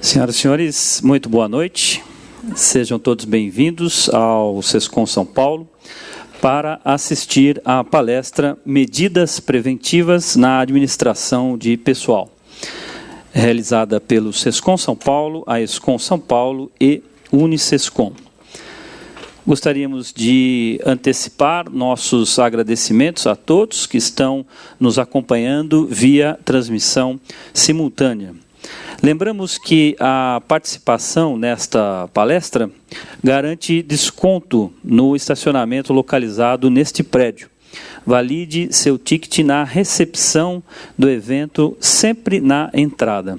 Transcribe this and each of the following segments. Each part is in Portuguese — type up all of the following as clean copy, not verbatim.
Senhoras e senhores, muito boa noite. Sejam todos bem-vindos ao SESCOM São Paulo para assistir à palestra Medidas Preventivas na Administração de Pessoal, realizada pelo SESCOM São Paulo, a ESCOM São Paulo e Unisescom. Gostaríamos de antecipar nossos agradecimentos a todos que estão nos acompanhando via transmissão simultânea. Lembramos que a participação nesta palestra garante desconto no estacionamento localizado neste prédio. Valide seu ticket na recepção do evento, sempre na entrada.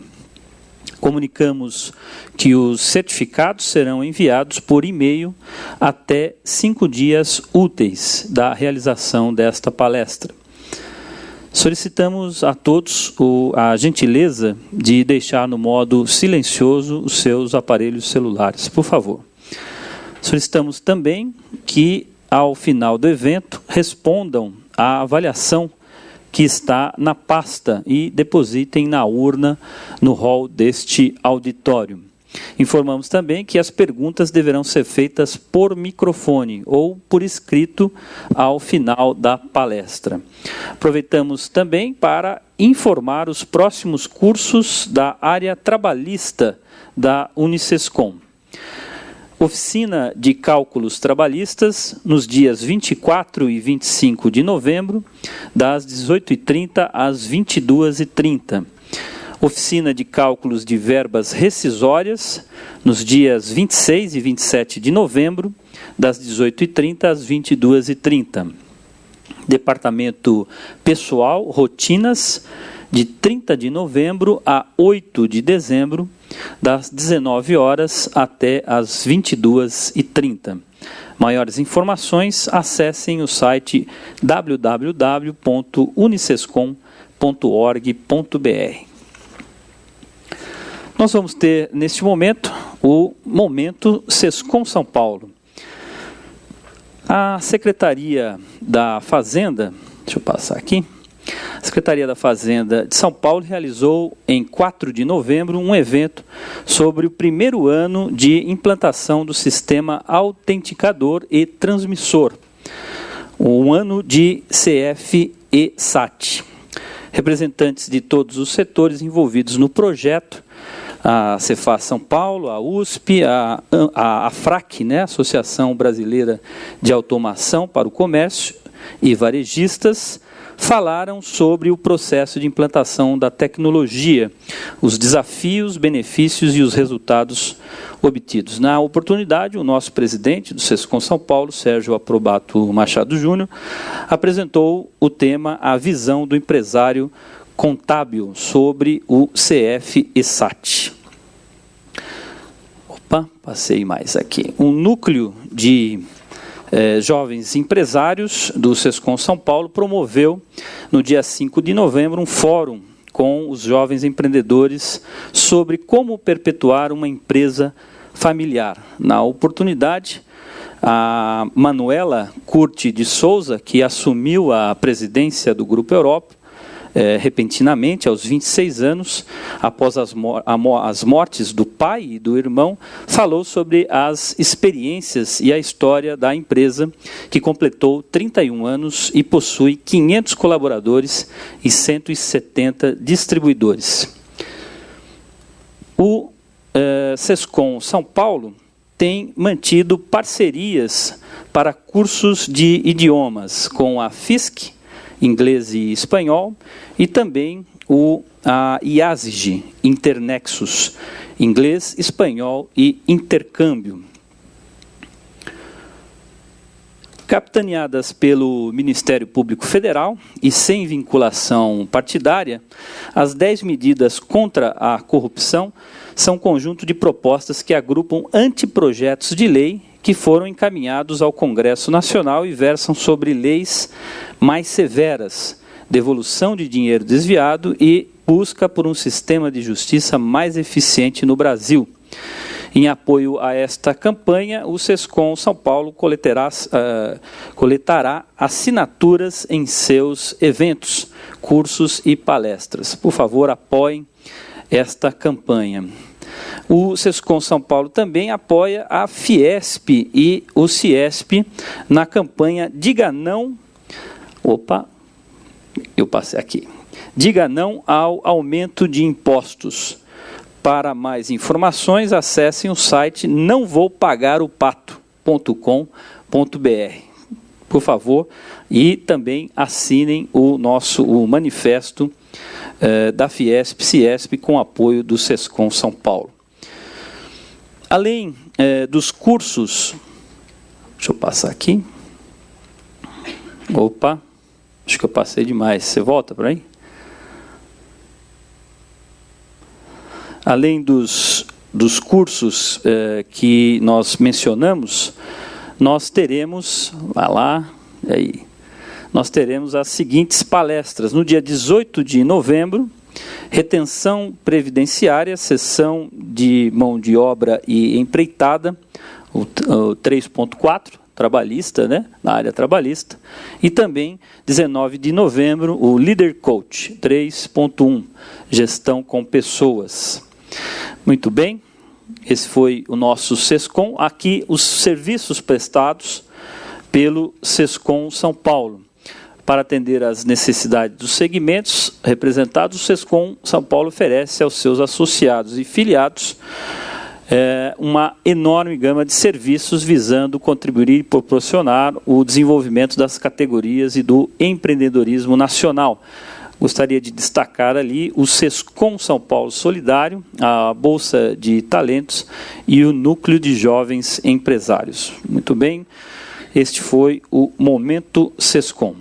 Comunicamos que os certificados serão enviados por e-mail até 5 dias úteis da realização desta palestra. Solicitamos a todos a gentileza de deixar no modo silencioso os seus aparelhos celulares, por favor. Solicitamos também que, ao final do evento, respondam à avaliação que está na pasta e depositem na urna no hall deste auditório. Informamos também que as perguntas deverão ser feitas por microfone ou por escrito ao final da palestra. Aproveitamos também para informar os próximos cursos da área trabalhista da Unisescom. Oficina de Cálculos Trabalhistas, nos dias 24 e 25 de novembro, das 18h30 às 22h30. Oficina de Cálculos de Verbas Rescisórias, nos dias 26 e 27 de novembro, das 18h30 às 22h30. Departamento Pessoal, Rotinas, de 30 de novembro a 8 de dezembro, das 19 horas até as 22h30. Maiores informações, acessem o site www.unisescom.org.br. Nós vamos ter, neste momento, o Momento SESCOM São Paulo. A Secretaria da Fazenda, deixa eu passar aqui, a Secretaria da Fazenda de São Paulo realizou, em 4 de novembro, um evento sobre o primeiro ano de implantação do sistema autenticador e transmissor, o ano de CF e SAT. Representantes de todos os setores envolvidos no projeto, a Cefaz São Paulo, a USP, a FRAC, né, Associação Brasileira de Automação para o Comércio, e varejistas, falaram sobre o processo de implantação da tecnologia, os desafios, benefícios e os resultados obtidos. Na oportunidade, o nosso presidente do SESCOM São Paulo, Sérgio Aprobato Machado Júnior, apresentou o tema A Visão do Empresário Contábil sobre o CF e SAT. Passei mais aqui. Um núcleo de jovens empresários do SESCOM São Paulo promoveu, no dia 5 de novembro, um fórum com os jovens empreendedores sobre como perpetuar uma empresa familiar. Na oportunidade, a Manuela Curti de Souza, que assumiu a presidência do Grupo Europa, repentinamente, aos 26 anos, após as mortes do pai e do irmão, falou sobre as experiências e a história da empresa, que completou 31 anos e possui 500 colaboradores e 170 distribuidores. O SESCOM São Paulo tem mantido parcerias para cursos de idiomas com a FISC, inglês e espanhol, e também a IASG, Internexus, inglês, espanhol e intercâmbio. Capitaneadas pelo Ministério Público Federal e sem vinculação partidária, as 10 medidas contra a corrupção são um conjunto de propostas que agrupam anteprojetos de lei que foram encaminhados ao Congresso Nacional e versam sobre leis mais severas, devolução de dinheiro desviado e busca por um sistema de justiça mais eficiente no Brasil. Em apoio a esta campanha, o SESCOM São Paulo coletará assinaturas em seus eventos, cursos e palestras. Por favor, apoiem esta campanha. O Sescom São Paulo também apoia a Fiesp e o Ciesp na campanha Diga Não... Opa, eu passei aqui. Diga não ao aumento de impostos. Para mais informações, acessem o site nãovoupagar-o-pato.com.br. Por favor, e também assinem o manifesto da Fiesp, Ciesp, com apoio do Sescom São Paulo. Além dos cursos, deixa eu passar aqui. Opa, acho que eu passei demais. Você volta para aí? Além dos cursos que nós mencionamos, nós teremos, nós teremos as seguintes palestras. No dia 18 de novembro, retenção previdenciária, sessão de mão de obra e empreitada, o 3.4, trabalhista, né, na área trabalhista. E também, 19 de novembro, o Leader Coach, 3.1, gestão com pessoas. Muito bem, esse foi o nosso Sescom. Aqui os serviços prestados pelo Sescom São Paulo. Para atender às necessidades dos segmentos representados, o Sescom São Paulo oferece aos seus associados e filiados uma enorme gama de serviços visando contribuir e proporcionar o desenvolvimento das categorias e do empreendedorismo nacional. Gostaria de destacar ali o Sescom São Paulo Solidário, a Bolsa de Talentos e o Núcleo de Jovens Empresários. Muito bem, este foi o Momento Sescom.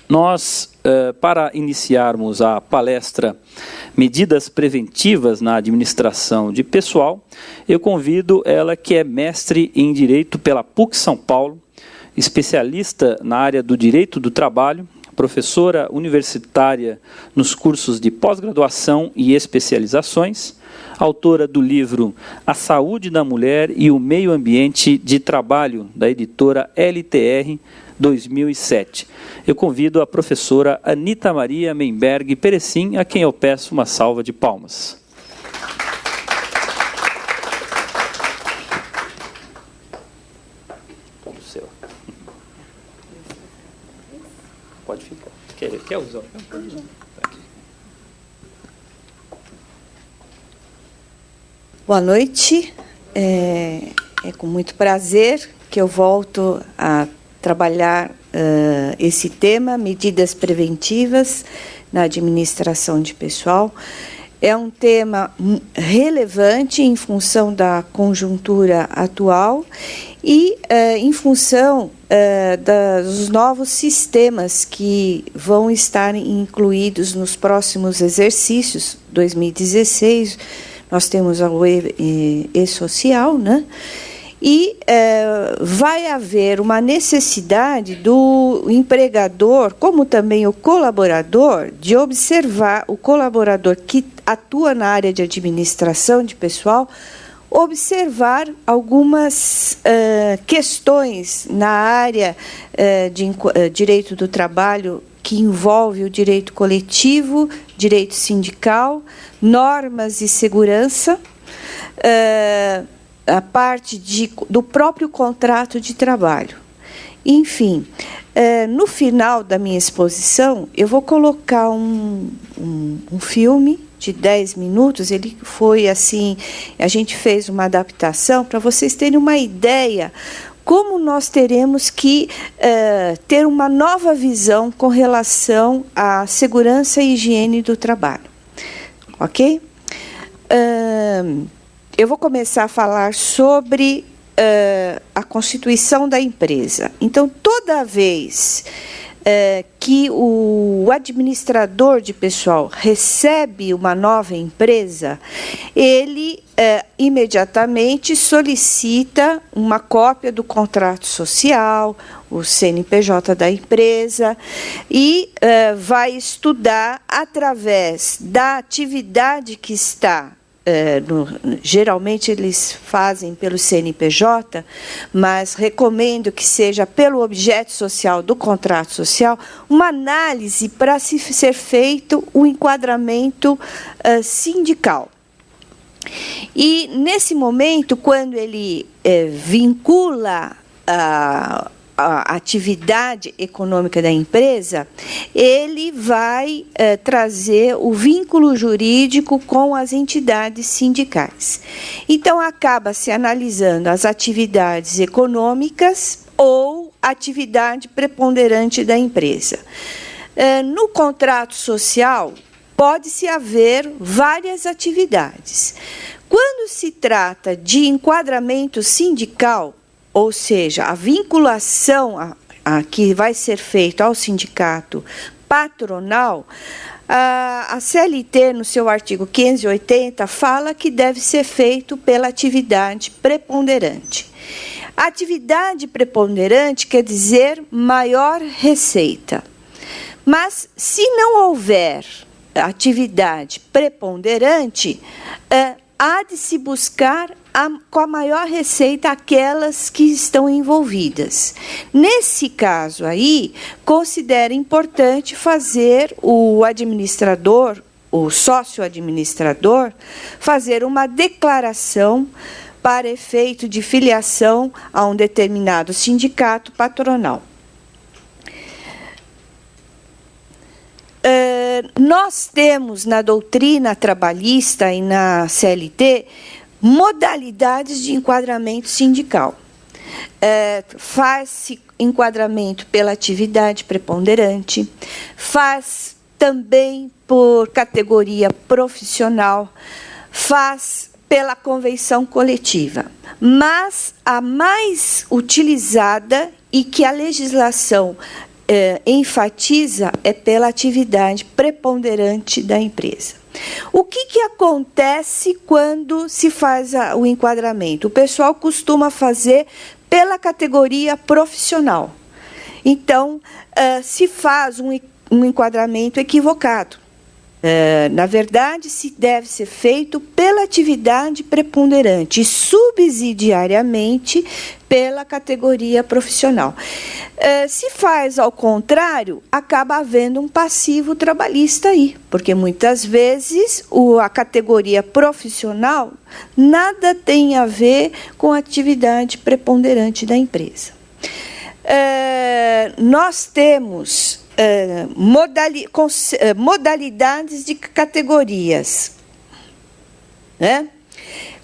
Nós, para iniciarmos a palestra Medidas Preventivas na Administração de Pessoal, eu convido ela que é mestre em Direito pela PUC São Paulo, especialista na área do Direito do Trabalho, professora universitária nos cursos de pós-graduação e especializações, autora do livro A Saúde da Mulher e o Meio Ambiente de Trabalho, da editora LTR, 2007. Eu convido a professora Anita Maria Memberg Perecim, a quem eu peço uma salva de palmas. Todo seu. Pode ficar. Quer usar? Boa noite. É com muito prazer que eu volto a trabalhar esse tema, medidas preventivas na administração de pessoal. É um tema relevante em função da conjuntura atual e em função dos novos sistemas que vão estar incluídos nos próximos exercícios. 2016, nós temos a e-social, né? E vai haver uma necessidade do empregador, como também o colaborador, de observar o colaborador que atua na área de administração de pessoal, observar algumas questões na área de direito do trabalho que envolve o direito coletivo, direito sindical, normas de segurança, a parte do próprio contrato de trabalho. Enfim, no final da minha exposição, eu vou colocar um filme de 10 minutos. Ele foi assim, a gente fez uma adaptação para vocês terem uma ideia como nós teremos que ter uma nova visão com relação à segurança e higiene do trabalho. Ok? Eu vou começar a falar sobre a constituição da empresa. Então, toda vez que o administrador de pessoal recebe uma nova empresa, ele imediatamente solicita uma cópia do contrato social, o CNPJ da empresa, e vai estudar através da atividade que está. Geralmente eles fazem pelo CNPJ, mas recomendo que seja pelo objeto social do contrato social, uma análise para se ser feito o enquadramento sindical. E, nesse momento, quando ele vincula a atividade econômica da empresa, ele vai trazer o vínculo jurídico com as entidades sindicais. Então, acaba-se analisando as atividades econômicas ou atividade preponderante da empresa. No contrato social, pode-se haver várias atividades. Quando se trata de enquadramento sindical, ou seja, a vinculação que vai ser feita ao sindicato patronal, a CLT, no seu artigo 580, fala que deve ser feito pela atividade preponderante. A atividade preponderante quer dizer maior receita. Mas, se não houver atividade preponderante, há de se buscar com a maior receita aquelas que estão envolvidas. Nesse caso aí, considero importante fazer o administrador, o sócio-administrador, fazer uma declaração para efeito de filiação a um determinado sindicato patronal. Nós temos na doutrina trabalhista e na CLT modalidades de enquadramento sindical. Faz-se enquadramento pela atividade preponderante, faz também por categoria profissional, faz pela convenção coletiva. Mas a mais utilizada e que a legislação enfatiza é pela atividade preponderante da empresa. O que acontece quando se faz o enquadramento? O pessoal costuma fazer pela categoria profissional. Então, se faz um enquadramento equivocado. Na verdade, se deve ser feito pela atividade preponderante e subsidiariamente pela categoria profissional. Se faz ao contrário, acaba havendo um passivo trabalhista aí, porque muitas vezes a categoria profissional nada tem a ver com a atividade preponderante da empresa. Nós temos modalidades de categorias, né?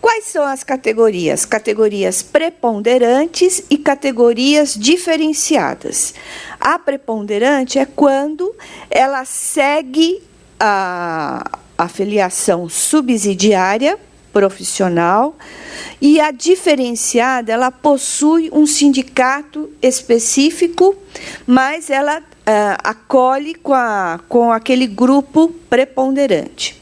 Quais são as categorias? Categorias preponderantes e categorias diferenciadas. A preponderante é quando ela segue a filiação subsidiária profissional, e a diferenciada, ela possui um sindicato específico, mas ela acolhe com aquele grupo preponderante.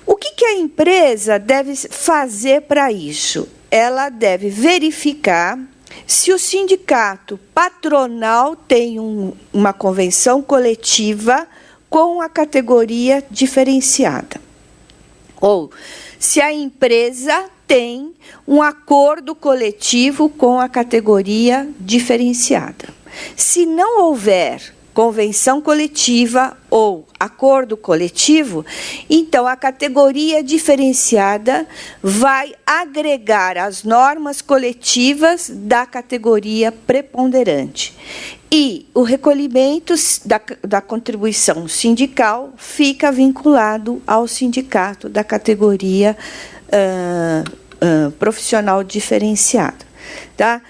O que a empresa deve fazer para isso? Ela deve verificar se o sindicato patronal tem uma convenção coletiva com a categoria diferenciada. Ou se a empresa tem um acordo coletivo com a categoria diferenciada. Se não houver convenção coletiva ou acordo coletivo, então a categoria diferenciada vai agregar as normas coletivas da categoria preponderante. E o recolhimento da contribuição sindical fica vinculado ao sindicato da categoria profissional diferenciada. Tá?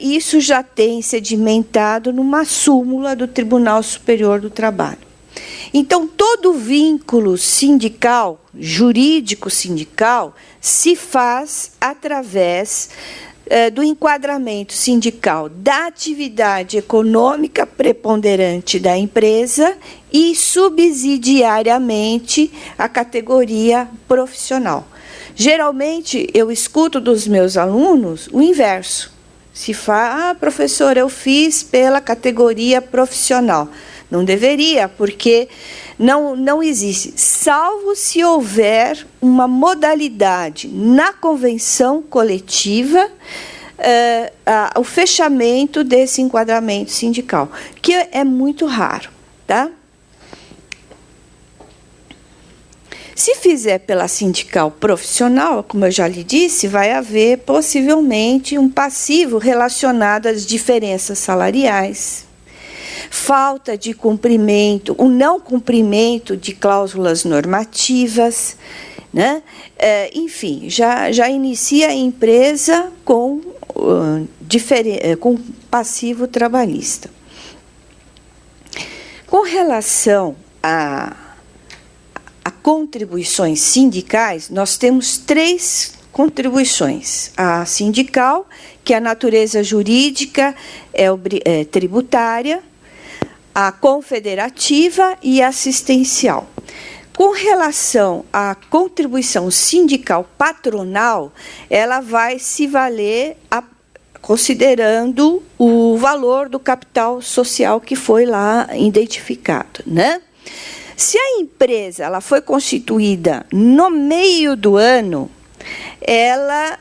Isso já tem sedimentado numa súmula do Tribunal Superior do Trabalho. Então, todo vínculo sindical, jurídico sindical, se faz através do enquadramento sindical da atividade econômica preponderante da empresa e, subsidiariamente, a categoria profissional. Geralmente, eu escuto dos meus alunos o inverso. Se fala, professor, eu fiz pela categoria profissional. Não deveria, porque não existe, salvo se houver uma modalidade na convenção coletiva, o fechamento desse enquadramento sindical, que é muito raro. Tá? Se fizer pela sindical profissional, como eu já lhe disse, vai haver possivelmente um passivo relacionado às diferenças salariais, falta de cumprimento, o não cumprimento de cláusulas normativas, né? Enfim, já inicia a empresa com passivo trabalhista. Com relação a contribuições sindicais, nós temos 3 contribuições. A sindical, que a natureza jurídica é tributária, a confederativa e a assistencial. Com relação à contribuição sindical patronal, ela vai se valer considerando o valor do capital social que foi lá identificado, né? Se a empresa ela foi constituída no meio do ano, ela,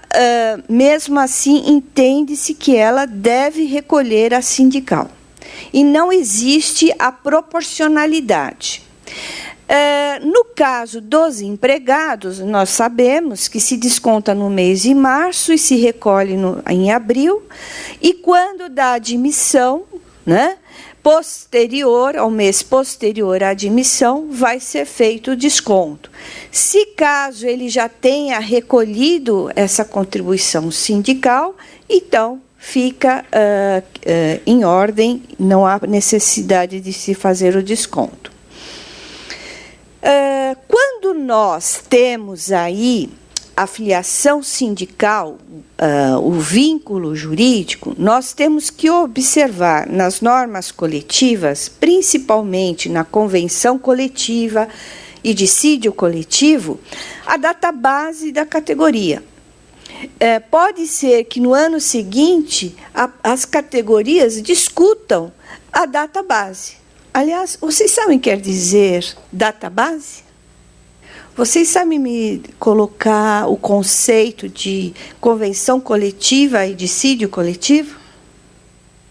mesmo assim, entende-se que ela deve recolher a sindical. E não existe a proporcionalidade. No caso dos empregados, nós sabemos que se desconta no mês de março e se recolhe em abril, e quando dá admissão, né, posterior, ao mês posterior à admissão, vai ser feito o desconto. Se caso ele já tenha recolhido essa contribuição sindical, então fica em ordem, não há necessidade de se fazer o desconto. Quando nós temos aí a filiação sindical, o vínculo jurídico, nós temos que observar nas normas coletivas, principalmente na convenção coletiva e dissídio coletivo, a database da categoria. Pode ser que no ano seguinte as categorias discutam a database. Aliás, vocês sabem o que quer dizer database? Vocês sabem me colocar o conceito de convenção coletiva e dissídio coletivo?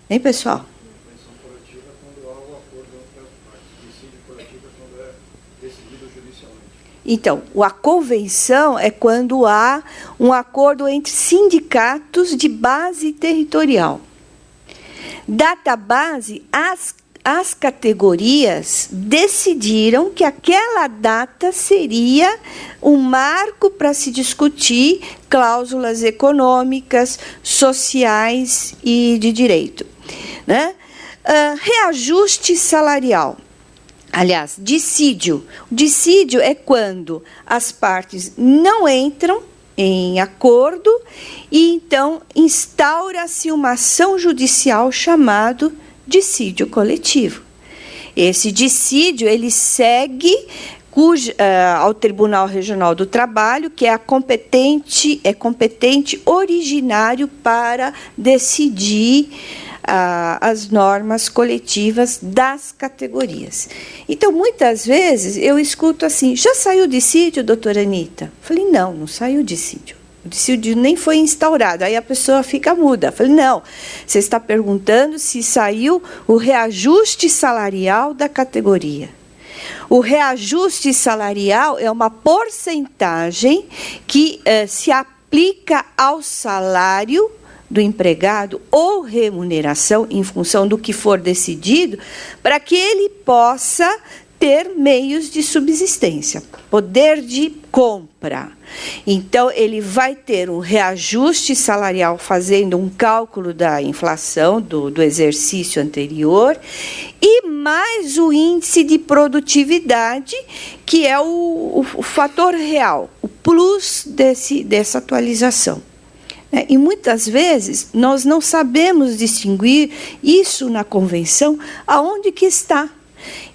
Hein, pessoal? Convenção coletiva é quando há um acordo entre as partes. Dissídio coletivo é quando é decidido judicialmente. Então, a convenção é quando há um acordo entre sindicatos de base territorial. Database, as categorias decidiram que aquela data seria um marco para se discutir cláusulas econômicas, sociais e de direito, né? Reajuste salarial. Aliás, dissídio. O dissídio é quando as partes não entram em acordo e, então, instaura-se uma ação judicial chamada dissídio coletivo. Esse dissídio ele segue ao Tribunal Regional do Trabalho, que é competente originário para decidir as normas coletivas das categorias. Então, muitas vezes, eu escuto assim, já saiu o dissídio, doutora Anita? Falei, não saiu o dissídio. O dissídio nem foi instaurado. Aí a pessoa fica muda. Falei, não, você está perguntando se saiu o reajuste salarial da categoria. O reajuste salarial é uma porcentagem que se aplica ao salário do empregado ou remuneração, em função do que for decidido, para que ele possa ter meios de subsistência, poder de compra. Então, ele vai ter um reajuste salarial fazendo um cálculo da inflação do exercício anterior e mais o índice de produtividade, que é o fator real, o plus dessa atualização. E muitas vezes nós não sabemos distinguir isso na convenção aonde que está.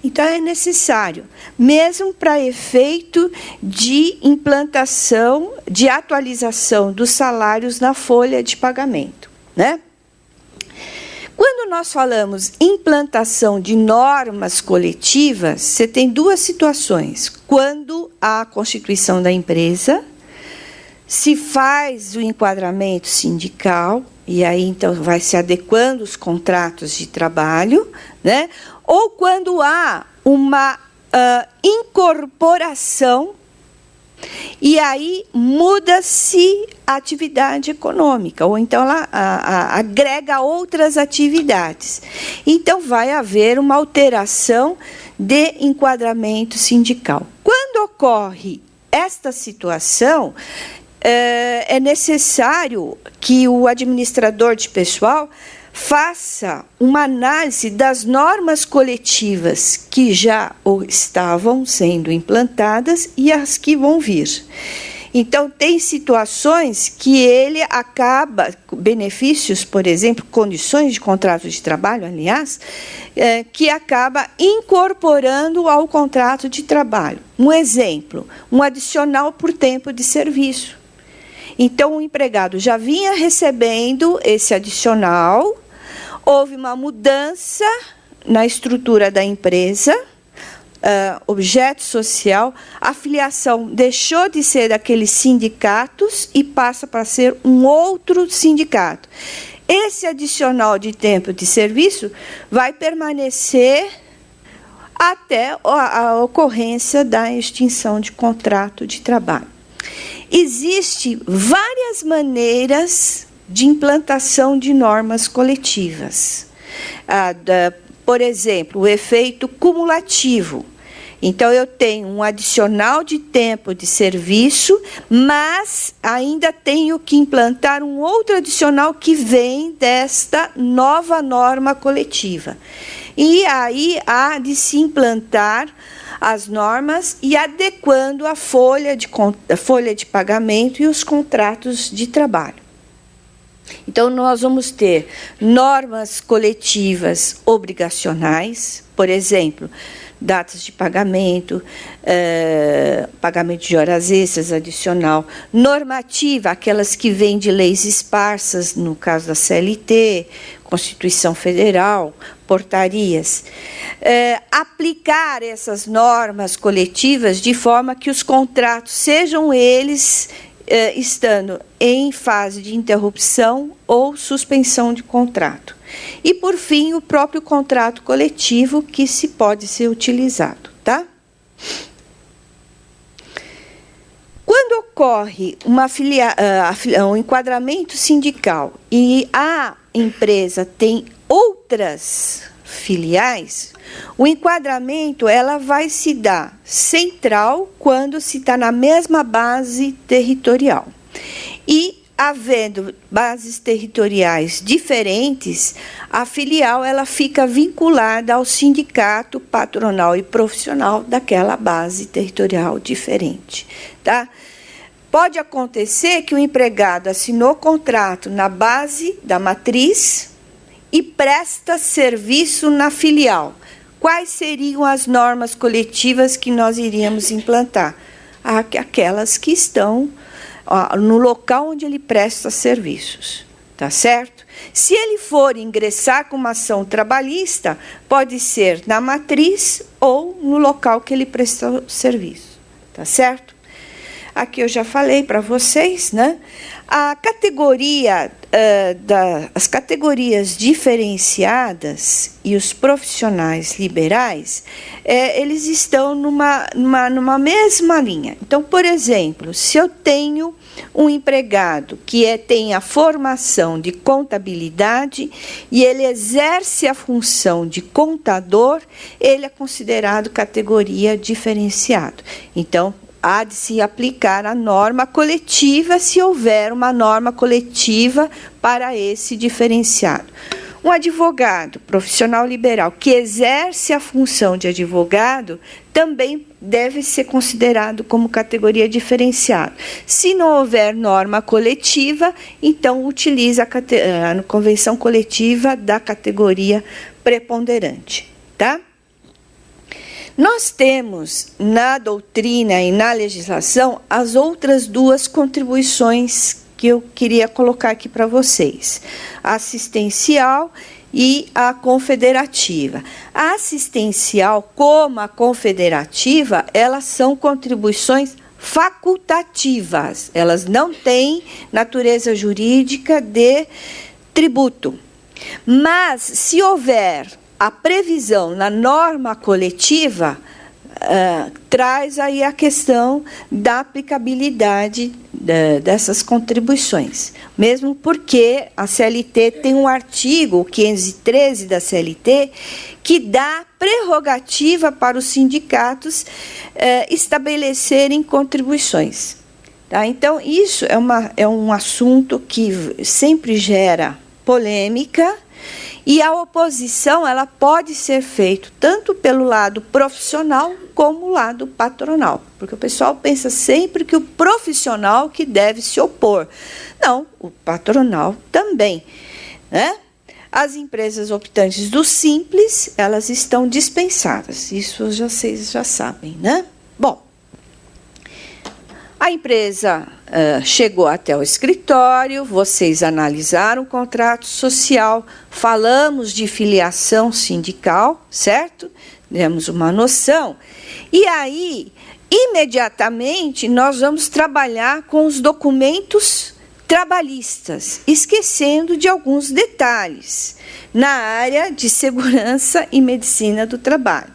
Então, é necessário, mesmo para efeito de implantação, de atualização dos salários na folha de pagamento, né? Quando nós falamos implantação de normas coletivas, você tem 2 situações. Quando há a constituição da empresa, se faz o enquadramento sindical, e aí então vai se adequando os contratos de trabalho, né? Ou quando há uma incorporação E aí muda-se a atividade econômica, ou então ela agrega outras atividades. Então, vai haver uma alteração de enquadramento sindical. Quando ocorre esta situação, é necessário que o administrador de pessoal faça uma análise das normas coletivas que já estavam sendo implantadas e as que vão vir. Então, tem situações que ele acaba, benefícios, por exemplo, condições de contrato de trabalho, aliás, que acaba incorporando ao contrato de trabalho. Um exemplo, um adicional por tempo de serviço. Então, o empregado já vinha recebendo esse adicional, houve uma mudança na estrutura da empresa, objeto social, a filiação deixou de ser daqueles sindicatos e passa para ser um outro sindicato. Esse adicional de tempo de serviço vai permanecer até a ocorrência da extinção de contrato de trabalho. Existem várias maneiras de implantação de normas coletivas. Por exemplo, o efeito cumulativo. Então, eu tenho um adicional de tempo de serviço, mas ainda tenho que implantar um outro adicional que vem desta nova norma coletiva. E aí há de se implantar as normas e adequando a folha de pagamento e os contratos de trabalho. Então, nós vamos ter normas coletivas obrigacionais, por exemplo, datas de pagamento, pagamento de horas extras adicional, normativa, aquelas que vêm de leis esparsas, no caso da CLT, Constituição Federal, portarias. Aplicar essas normas coletivas de forma que os contratos sejam eles estando em fase de interrupção ou suspensão de contrato. E, por fim, o próprio contrato coletivo que se pode ser utilizado, tá? Quando ocorre um enquadramento sindical e a empresa tem outras filiais, o enquadramento ela vai se dar central quando se está na mesma base territorial. E, havendo bases territoriais diferentes, a filial ela fica vinculada ao sindicato patronal e profissional daquela base territorial diferente, tá? Pode acontecer que o empregado assinou contrato na base da matriz e presta serviço na filial. Quais seriam as normas coletivas que nós iríamos implantar? Aquelas que estão no local onde ele presta serviços, tá certo? Se ele for ingressar com uma ação trabalhista, pode ser na matriz ou no local que ele prestou serviço, tá certo? Aqui eu já falei para vocês, né? A categoria, as categorias diferenciadas e os profissionais liberais, eles estão numa mesma linha. Então, por exemplo, se eu tenho um empregado que tem a formação de contabilidade e ele exerce a função de contador, ele é considerado categoria diferenciado. Então, há de se aplicar a norma coletiva, se houver uma norma coletiva para esse diferenciado. Um advogado profissional liberal que exerce a função de advogado também deve ser considerado como categoria diferenciada. Se não houver norma coletiva, então utiliza a convenção coletiva da categoria preponderante, tá? Nós temos na doutrina e na legislação as outras duas contribuições que eu queria colocar aqui para vocês: a assistencial e a confederativa. A assistencial, como a confederativa, elas são contribuições facultativas, elas não têm natureza jurídica de tributo. Mas, se houver a previsão na norma coletiva, traz aí a questão da aplicabilidade dessas contribuições. Mesmo porque a CLT tem um artigo, o 513 da CLT, que dá prerrogativa para os sindicatos estabelecerem contribuições. Tá? Então, isso é um assunto que sempre gera polêmica, e a oposição ela pode ser feita tanto pelo lado profissional como o lado patronal, porque o pessoal pensa sempre que o profissional que deve se opor. Não, o patronal também, né? As empresas optantes do Simples, elas estão dispensadas, isso vocês já sabem, né? Bom, a empresa chegou até o escritório, vocês analisaram o contrato social, falamos de filiação sindical, certo? Demos uma noção. E aí, imediatamente, nós vamos trabalhar com os documentos trabalhistas, esquecendo de alguns detalhes na área de segurança e medicina do trabalho.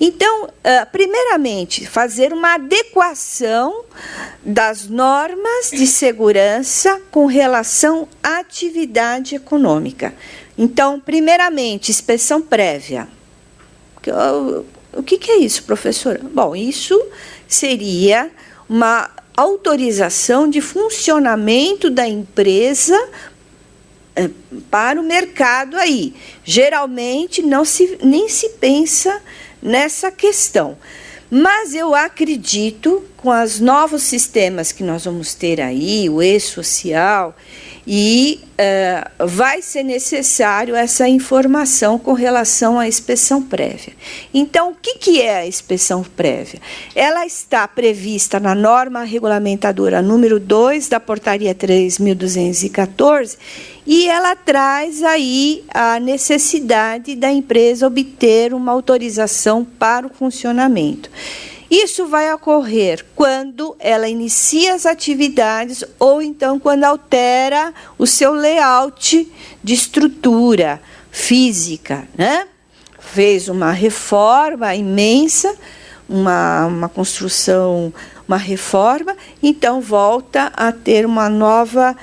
Então, primeiramente, fazer uma adequação das normas de segurança com relação à atividade econômica. Então, primeiramente, inspeção prévia. O que é isso, professora? Bom, isso seria uma autorização de funcionamento da empresa para o mercado aí. Geralmente, nem se pensa nessa questão. Mas eu acredito, com os novos sistemas que nós vamos ter aí, o e-social, e vai ser necessário essa informação com relação à inspeção prévia. Então, o que é a inspeção prévia? Ela está prevista na norma regulamentadora número 2 da portaria 3.214, e ela traz aí a necessidade da empresa obter uma autorização para o funcionamento. Isso vai ocorrer quando ela inicia as atividades ou então quando altera o seu layout de estrutura física, né? Fez uma reforma imensa, uma construção, uma reforma, então volta a ter uma nova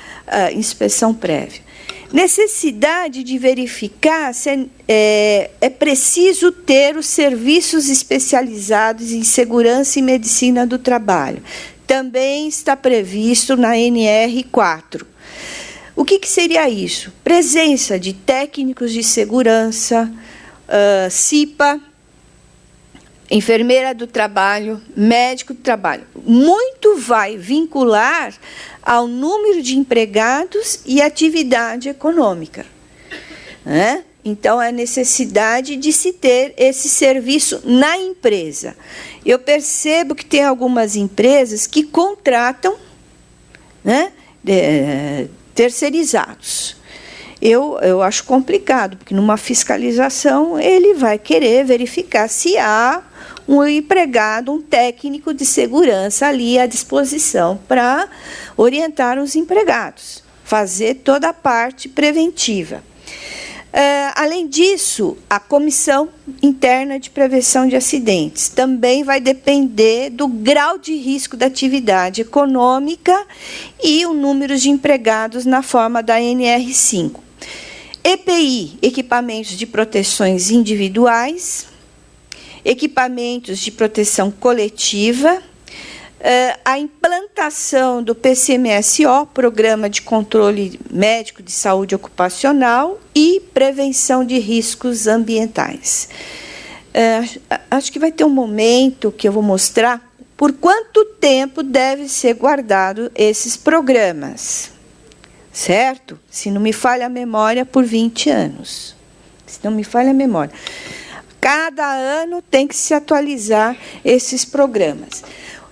inspeção prévia. Necessidade de verificar se é preciso ter os serviços especializados em segurança e medicina do trabalho. Também está previsto na NR4. O que seria isso? Presença de técnicos de segurança, CIPA, enfermeira do trabalho, médico do trabalho. Muito vai vincular ao número de empregados e atividade econômica, né? Então, é necessidade de se ter esse serviço na empresa. Eu percebo que tem algumas empresas que contratam, né, terceirizados. Eu acho complicado, porque numa fiscalização ele vai querer verificar se há um empregado, um técnico de segurança ali à disposição para orientar os empregados, fazer toda a parte preventiva. Além disso, a Comissão Interna de Prevenção de Acidentes também vai depender do grau de risco da atividade econômica e o número de empregados na forma da NR5. EPI, equipamentos de proteções individuais, equipamentos de proteção coletiva, a implantação do PCMSO, Programa de Controle Médico de Saúde Ocupacional, e prevenção de riscos ambientais. Acho que vai ter um momento que eu vou mostrar por quanto tempo deve ser guardado esses programas, certo? Se não me falha a memória, por 20 anos. Se não me falha a memória. Cada ano tem que se atualizar esses programas.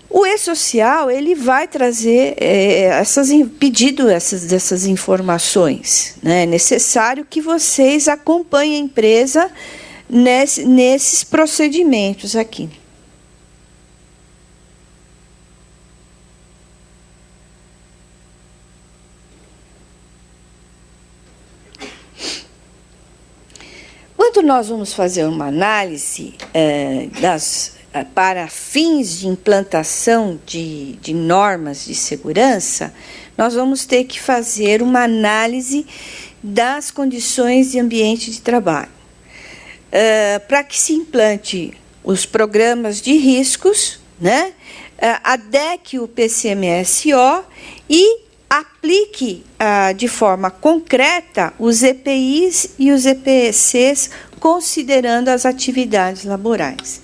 O e-social ele vai trazer pedido dessas informações. Né? É necessário que vocês acompanhem a empresa nesses procedimentos aqui. Quando nós vamos fazer uma análise das para fins de implantação de normas de segurança, nós vamos ter que fazer uma análise das condições de ambiente de trabalho. Para que se implante os programas de riscos, né, adeque o PCMSO e aplique de forma concreta os EPIs e os EPCs, considerando as atividades laborais.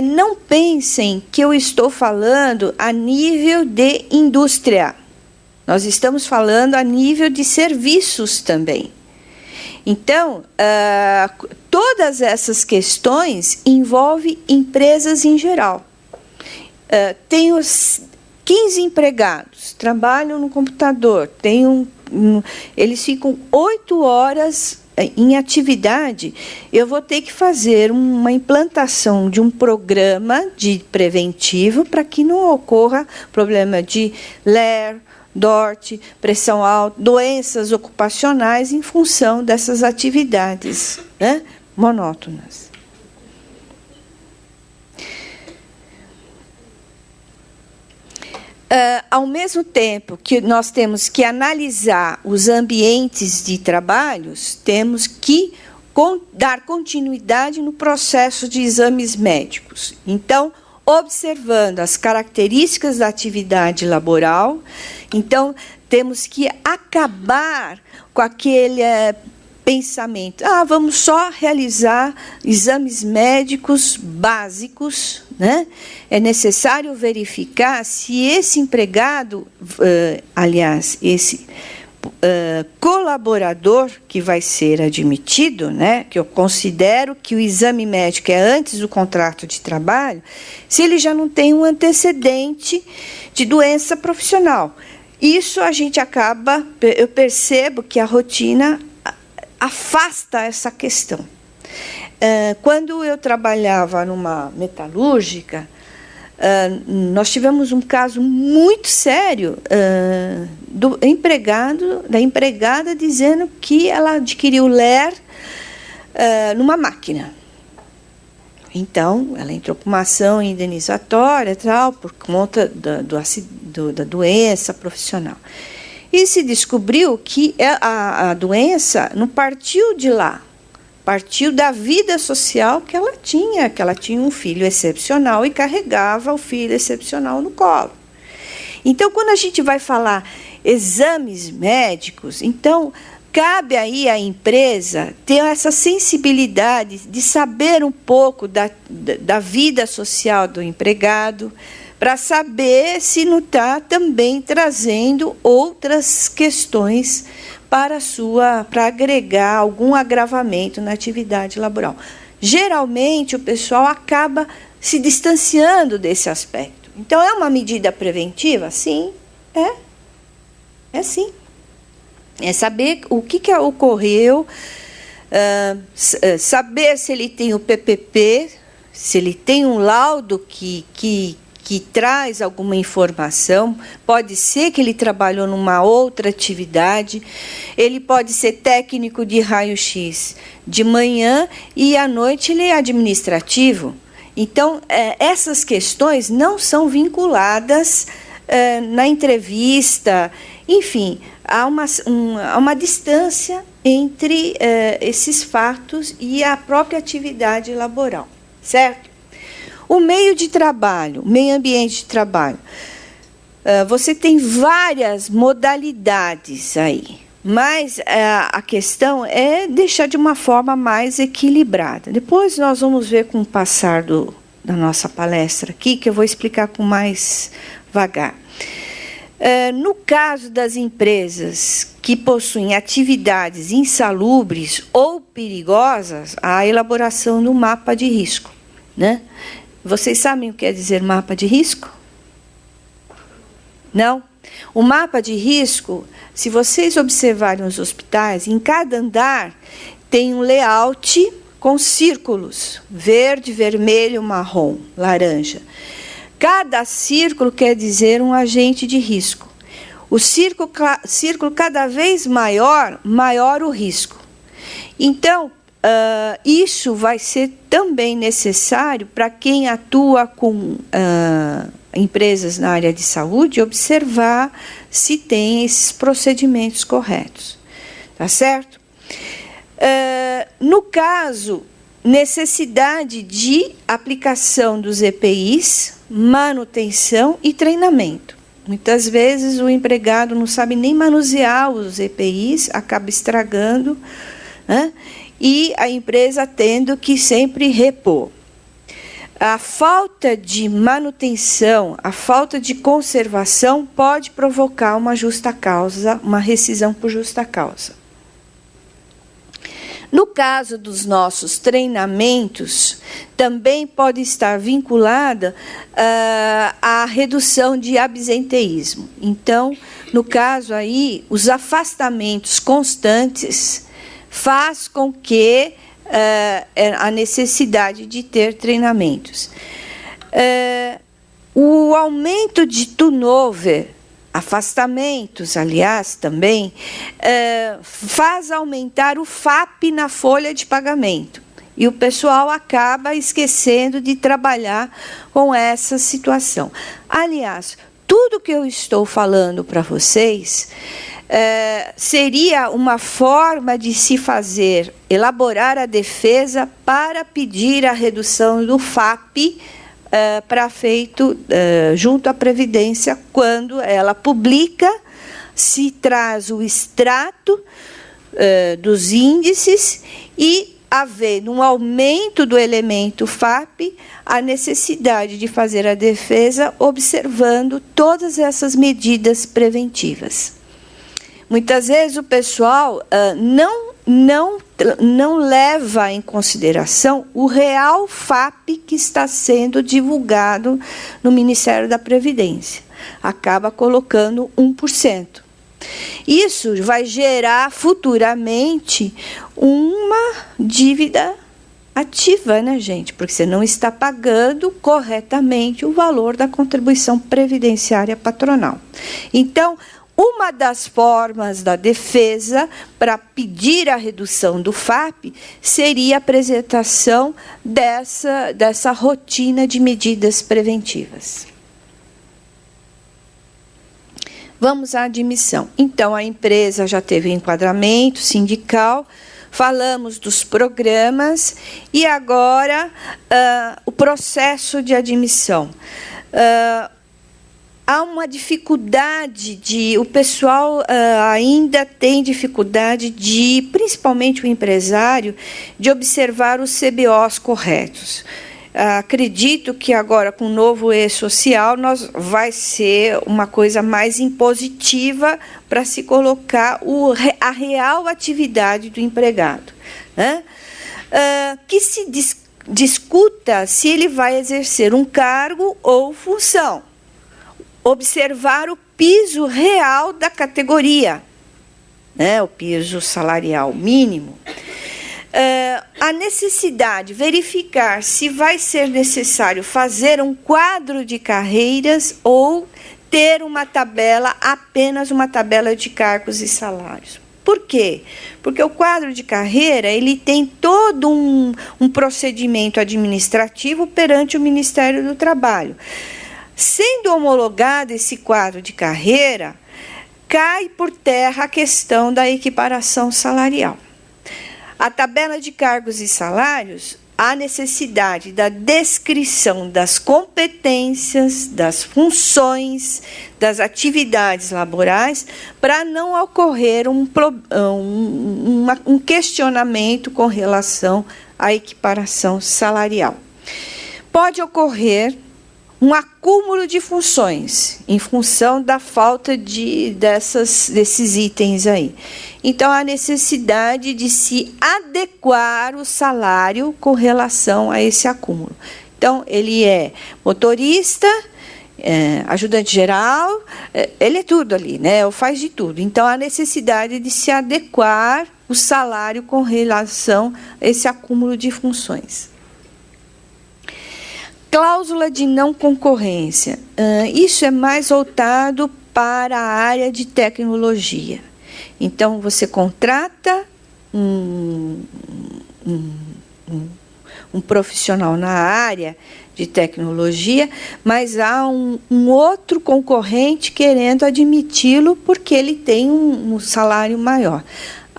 Não pensem que eu estou falando a nível de indústria. Nós estamos falando a nível de serviços também. Então, todas essas questões envolvem empresas em geral. Tenho 15 empregados, trabalham no computador, eles ficam 8 horas em atividade. Eu vou ter que fazer uma implantação de um programa de preventivo para que não ocorra problema de LER, DORT, pressão alta, doenças ocupacionais em função dessas atividades, né, monótonas. Ao mesmo tempo que nós temos que analisar os ambientes de trabalhos, temos que dar continuidade no processo de exames médicos. Então, observando as características da atividade laboral, então, temos que acabar com aquele pensamento, vamos só realizar exames médicos básicos, né? É necessário verificar se esse empregado, aliás, esse colaborador que vai ser admitido, né, que eu considero que o exame médico é antes do contrato de trabalho, se ele já não tem um antecedente de doença profissional. Isso a gente acaba, eu percebo que a rotina afasta essa questão. Quando eu trabalhava numa metalúrgica, nós tivemos um caso muito sério da empregada dizendo que ela adquiriu LER numa máquina. Então, ela entrou com uma ação indenizatória tal, por conta da doença profissional. E se descobriu que a doença não partiu de lá, partiu da vida social que ela tinha um filho excepcional e carregava o filho excepcional no colo. Então, quando a gente vai falar exames médicos, então cabe aí à empresa ter essa sensibilidade de saber um pouco da vida social do empregado, para saber se não está também trazendo outras questões para agregar algum agravamento na atividade laboral. Geralmente, o pessoal acaba se distanciando desse aspecto. Então, é uma medida preventiva? Sim, é sim. É saber o que ocorreu, saber se ele tem o PPP, se ele tem um laudo que traz alguma informação. Pode ser que ele trabalhou numa outra atividade, ele pode ser técnico de raio-x de manhã e à noite ele é administrativo. Então, essas questões não são vinculadas na entrevista. Enfim, há uma distância entre esses fatos e a própria atividade laboral, certo? O meio de trabalho, meio ambiente de trabalho, você tem várias modalidades aí, mas a questão é deixar de uma forma mais equilibrada. Depois nós vamos ver com o passar da nossa palestra aqui, que eu vou explicar com mais vagar. No caso das empresas que possuem atividades insalubres ou perigosas, há a elaboração do mapa de risco, né? Vocês sabem o que quer dizer mapa de risco? Não? O mapa de risco, se vocês observarem os hospitais, em cada andar tem um layout com círculos, verde, vermelho, marrom, laranja. Cada círculo quer dizer um agente de risco. O círculo cada vez maior o risco. Então, isso vai ser também necessário para quem atua com empresas na área de saúde, observar se tem esses procedimentos corretos. Tá certo? No caso, necessidade de aplicação dos EPIs, manutenção e treinamento. Muitas vezes o empregado não sabe nem manusear os EPIs, acaba estragando, né? E a empresa tendo que sempre repor. A falta de manutenção, a falta de conservação pode provocar uma justa causa, uma rescisão por justa causa. No caso dos nossos treinamentos, também pode estar vinculada à redução de absenteísmo. Então, no caso aí, os afastamentos constantes faz com que a necessidade de ter treinamentos. O aumento de turnover, afastamentos, aliás, também, faz aumentar o FAP na folha de pagamento. E o pessoal acaba esquecendo de trabalhar com essa situação. Aliás, tudo que eu estou falando para vocês seria uma forma de se fazer, elaborar a defesa para pedir a redução do FAP para feito junto à Previdência, quando ela publica, se traz o extrato dos índices e havendo um aumento do elemento FAP, a necessidade de fazer a defesa observando todas essas medidas preventivas. Muitas vezes o pessoal não leva em consideração o real FAP que está sendo divulgado no Ministério da Previdência. Acaba colocando 1%. Isso vai gerar futuramente uma dívida ativa, né, gente? Porque você não está pagando corretamente o valor da contribuição previdenciária patronal. Então, uma das formas da defesa para pedir a redução do FAP seria a apresentação dessa rotina de medidas preventivas. Vamos à admissão. Então, a empresa já teve enquadramento sindical, falamos dos programas e agora o processo de admissão. Há uma dificuldade o pessoal ainda tem dificuldade principalmente o empresário, de observar os CBOs corretos. Acredito que agora, com o novo E-Social, vai ser uma coisa mais impositiva para se colocar a real atividade do empregado, né? Que se discuta se ele vai exercer um cargo ou função. Observar o piso real da categoria, né, o piso salarial mínimo. A necessidade, verificar se vai ser necessário fazer um quadro de carreiras ou ter uma tabela, apenas uma tabela de cargos e salários. Por quê? Porque o quadro de carreira ele tem todo um procedimento administrativo perante o Ministério do Trabalho. Sendo homologado esse quadro de carreira, cai por terra a questão da equiparação salarial. A tabela de cargos e salários, há necessidade da descrição das competências, das funções, das atividades laborais, para não ocorrer um questionamento com relação à equiparação salarial. Pode ocorrer um acúmulo de funções, em função da falta desses itens aí. Então, há necessidade de se adequar o salário com relação a esse acúmulo. Então, ele é motorista, ajudante geral, ele é tudo ali, né? Ele faz de tudo. Então, há necessidade de se adequar o salário com relação a esse acúmulo de funções. Cláusula de não concorrência. Isso é mais voltado para a área de tecnologia. Então, você contrata um um profissional na área de tecnologia, mas há um outro concorrente querendo admiti-lo porque ele tem um salário maior.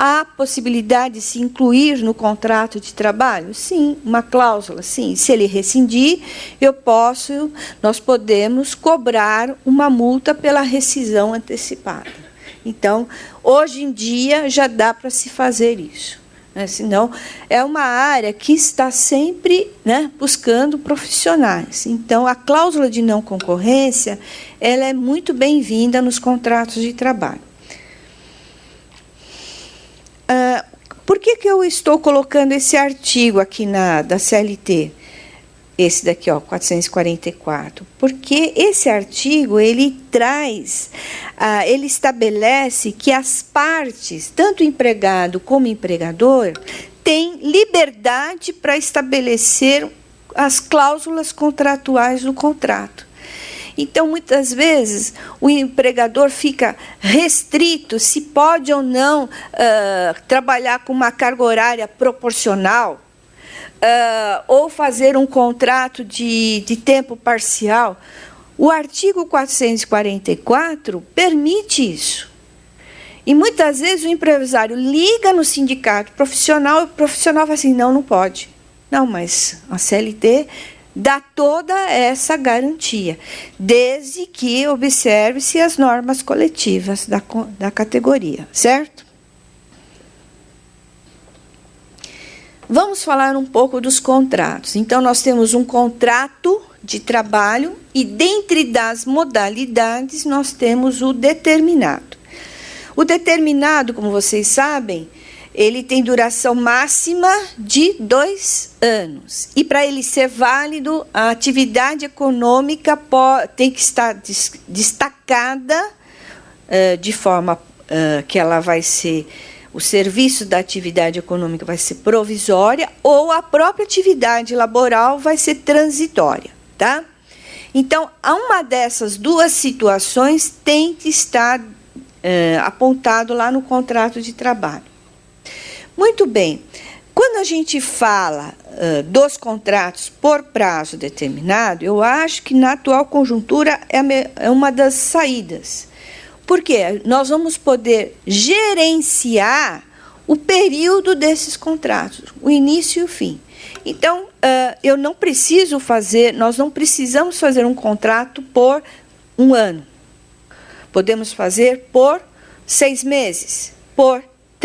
Há possibilidade de se incluir no contrato de trabalho? Sim, uma cláusula, sim. Se ele rescindir, nós podemos cobrar uma multa pela rescisão antecipada. Então, hoje em dia, já dá para se fazer isso. Senão, é uma área que está sempre, né, buscando profissionais. Então, a cláusula de não concorrência ela é muito bem-vinda nos contratos de trabalho. Por que eu estou colocando esse artigo aqui da CLT? Esse daqui, 444. Porque esse artigo, ele estabelece que as partes, tanto o empregado como o empregador, têm liberdade para estabelecer as cláusulas contratuais do contrato. Então, muitas vezes, o empregador fica restrito se pode ou não trabalhar com uma carga horária proporcional, ou fazer um contrato de tempo parcial. O artigo 444 permite isso. E, muitas vezes, o empresário liga no sindicato profissional e o profissional fala assim, não pode. Não, mas a CLT dá toda essa garantia, desde que observe-se as normas coletivas da categoria, certo? Vamos falar um pouco dos contratos. Então, nós temos um contrato de trabalho e, dentre das modalidades, nós temos o determinado. O determinado, como vocês sabem, ele tem duração máxima de 2 anos. E, para ele ser válido, a atividade econômica tem que estar destacada de forma que ela vai ser... O serviço da atividade econômica vai ser provisória ou a própria atividade laboral vai ser transitória, tá? Então, uma dessas duas situações tem que estar apontado lá no contrato de trabalho. Muito bem. Quando a gente fala dos contratos por prazo determinado, eu acho que na atual conjuntura é uma das saídas. Porque nós vamos poder gerenciar o período desses contratos, o início e o fim. Então, nós não precisamos fazer um contrato por 1 ano. Podemos fazer por 6 meses, por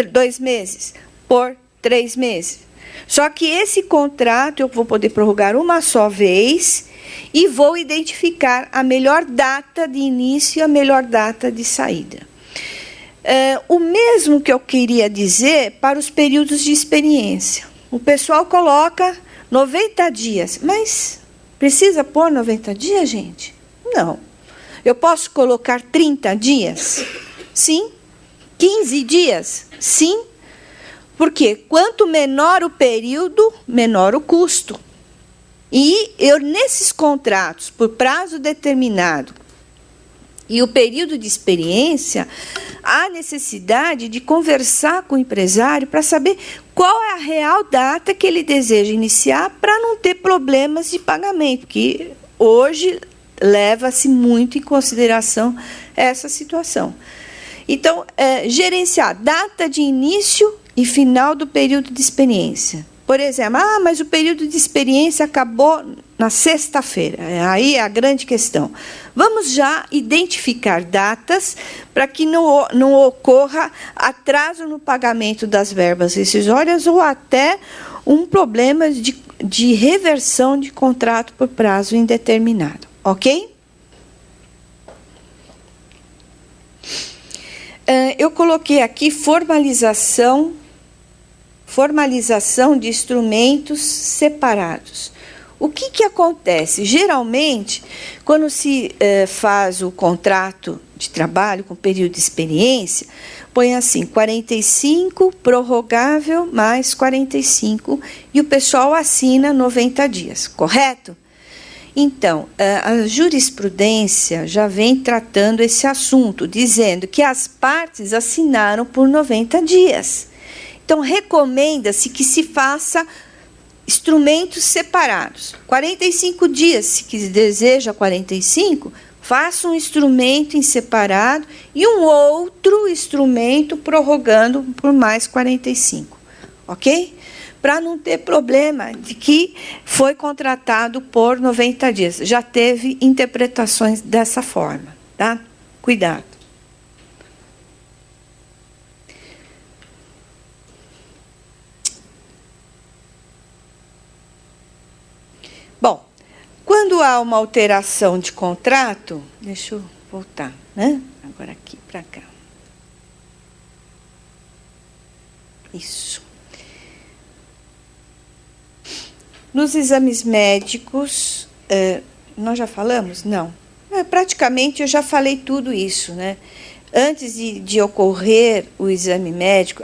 2 meses, por 3 meses. Só que esse contrato eu vou poder prorrogar uma só vez e vou identificar a melhor data de início e a melhor data de saída. O mesmo que eu queria dizer para os períodos de experiência. O pessoal coloca 90 dias, mas precisa pôr 90 dias, gente? Não. Eu posso colocar 30 dias? Sim. 15 dias? Sim. Porque quanto menor o período, menor o custo. E nesses contratos, por prazo determinado, e o período de experiência, há necessidade de conversar com o empresário para saber qual é a real data que ele deseja iniciar para não ter problemas de pagamento, que hoje leva-se muito em consideração essa situação. Então, gerenciar data de início e final do período de experiência. Por exemplo, mas o período de experiência acabou na sexta-feira. Aí é a grande questão. Vamos já identificar datas para que não ocorra atraso no pagamento das verbas rescisórias ou até um problema de reversão de contrato por prazo indeterminado. Ok? Eu coloquei aqui formalização de instrumentos separados. O que acontece? Geralmente, quando se faz o contrato de trabalho com período de experiência, põe assim, 45, prorrogável, mais 45, e o pessoal assina 90 dias, correto? Então, a jurisprudência já vem tratando esse assunto, dizendo que as partes assinaram por 90 dias. Então, recomenda-se que se faça instrumentos separados. 45 dias, se deseja 45, faça um instrumento em separado e um outro instrumento prorrogando por mais 45, ok? Para não ter problema de que foi contratado por 90 dias. Já teve interpretações dessa forma, tá? Cuidado. Bom, quando há uma alteração de contrato, deixa eu voltar, né? Agora aqui para cá. Isso. Nos exames médicos, nós já falamos? Não. Praticamente eu já falei tudo isso, né? Antes de ocorrer o exame médico,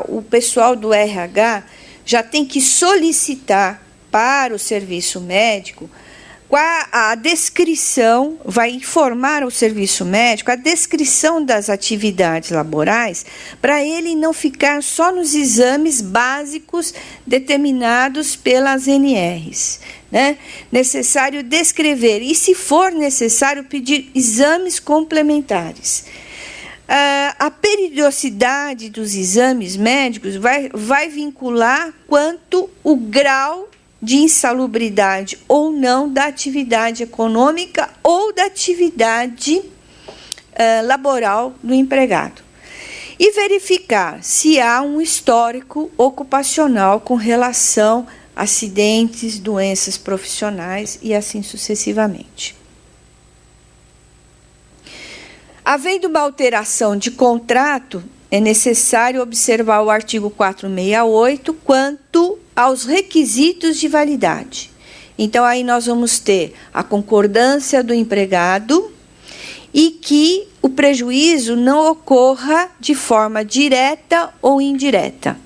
o pessoal do RH já tem que solicitar para o serviço médico a descrição, vai informar ao serviço médico a descrição das atividades laborais, para ele não ficar só nos exames básicos determinados pelas NRs, né? Necessário descrever e, se for necessário, pedir exames complementares. A periodicidade dos exames médicos vai vincular quanto o grau de insalubridade ou não da atividade econômica ou da atividade laboral do empregado. E verificar se há um histórico ocupacional com relação a acidentes, doenças profissionais e assim sucessivamente. Havendo uma alteração de contrato, é necessário observar o artigo 468 quanto aos requisitos de validade. Então, aí nós vamos ter a concordância do empregado e que o prejuízo não ocorra de forma direta ou indireta.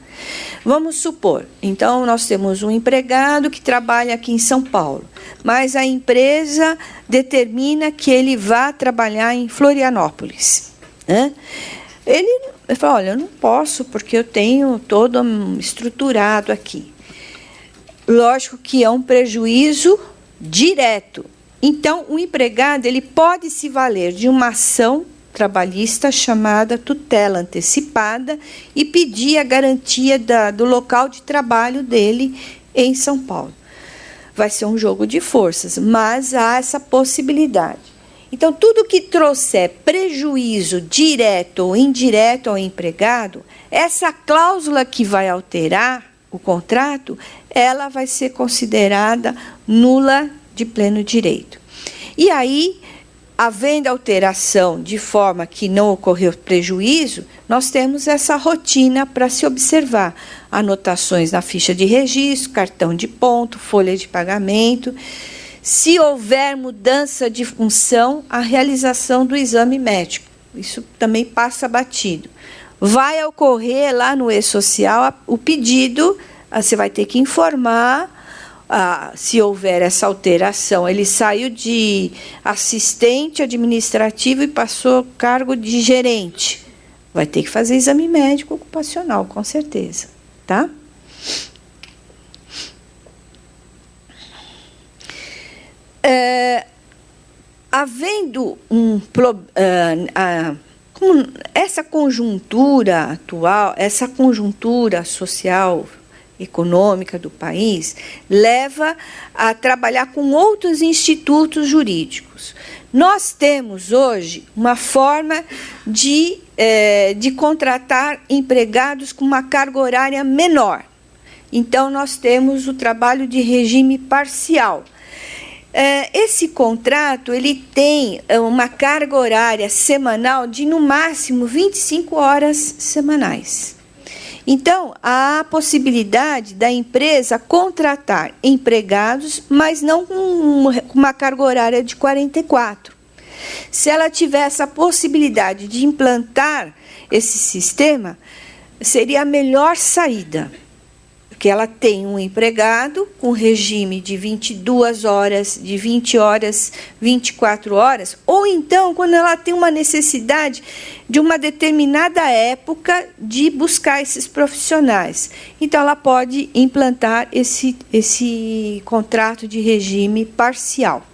Vamos supor, então, nós temos um empregado que trabalha aqui em São Paulo, mas a empresa determina que ele vá trabalhar em Florianópolis, né? Ele fala, olha, eu não posso porque eu tenho todo estruturado aqui. Lógico que é um prejuízo direto. Então, o empregado ele pode se valer de uma ação trabalhista chamada tutela antecipada e pedir a garantia do local de trabalho dele em São Paulo. Vai ser um jogo de forças, mas há essa possibilidade. Então, tudo que trouxer prejuízo direto ou indireto ao empregado, essa cláusula que vai alterar o contrato, ela vai ser considerada nula de pleno direito. E aí, havendo alteração de forma que não ocorreu prejuízo, nós temos essa rotina para se observar. Anotações na ficha de registro, cartão de ponto, folha de pagamento. Se houver mudança de função, a realização do exame médico. Isso também passa batido. Vai ocorrer lá no e-social o pedido, você vai ter que informar, se houver essa alteração. Ele saiu de assistente administrativo e passou ao cargo de gerente. Vai ter que fazer exame médico ocupacional, com certeza, tá? Havendo essa conjuntura atual, essa conjuntura social, econômica do país, leva a trabalhar com outros institutos jurídicos. Nós temos hoje uma forma de contratar empregados com uma carga horária menor. Então, nós temos o trabalho de regime parcial. Esse contrato ele tem uma carga horária semanal de, no máximo, 25 horas semanais. Então, há a possibilidade da empresa contratar empregados, mas não com uma carga horária de 44. Se ela tiver essa possibilidade de implantar esse sistema, seria a melhor saída. porque ela tem um empregado com regime de 22 horas, de 20 horas, 24 horas, ou então quando ela tem uma necessidade de uma determinada época de buscar esses profissionais. Então, ela pode implantar esse contrato de regime parcial.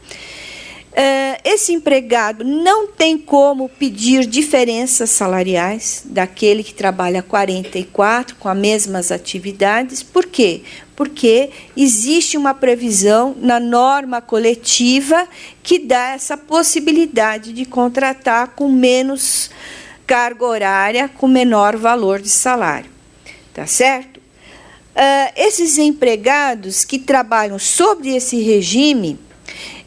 Esse empregado não tem como pedir diferenças salariais daquele que trabalha 44 com as mesmas atividades. Por quê? Porque existe uma previsão na norma coletiva que dá essa possibilidade de contratar com menos carga horária, com menor valor de salário. Tá certo? Esses empregados que trabalham sobre esse regime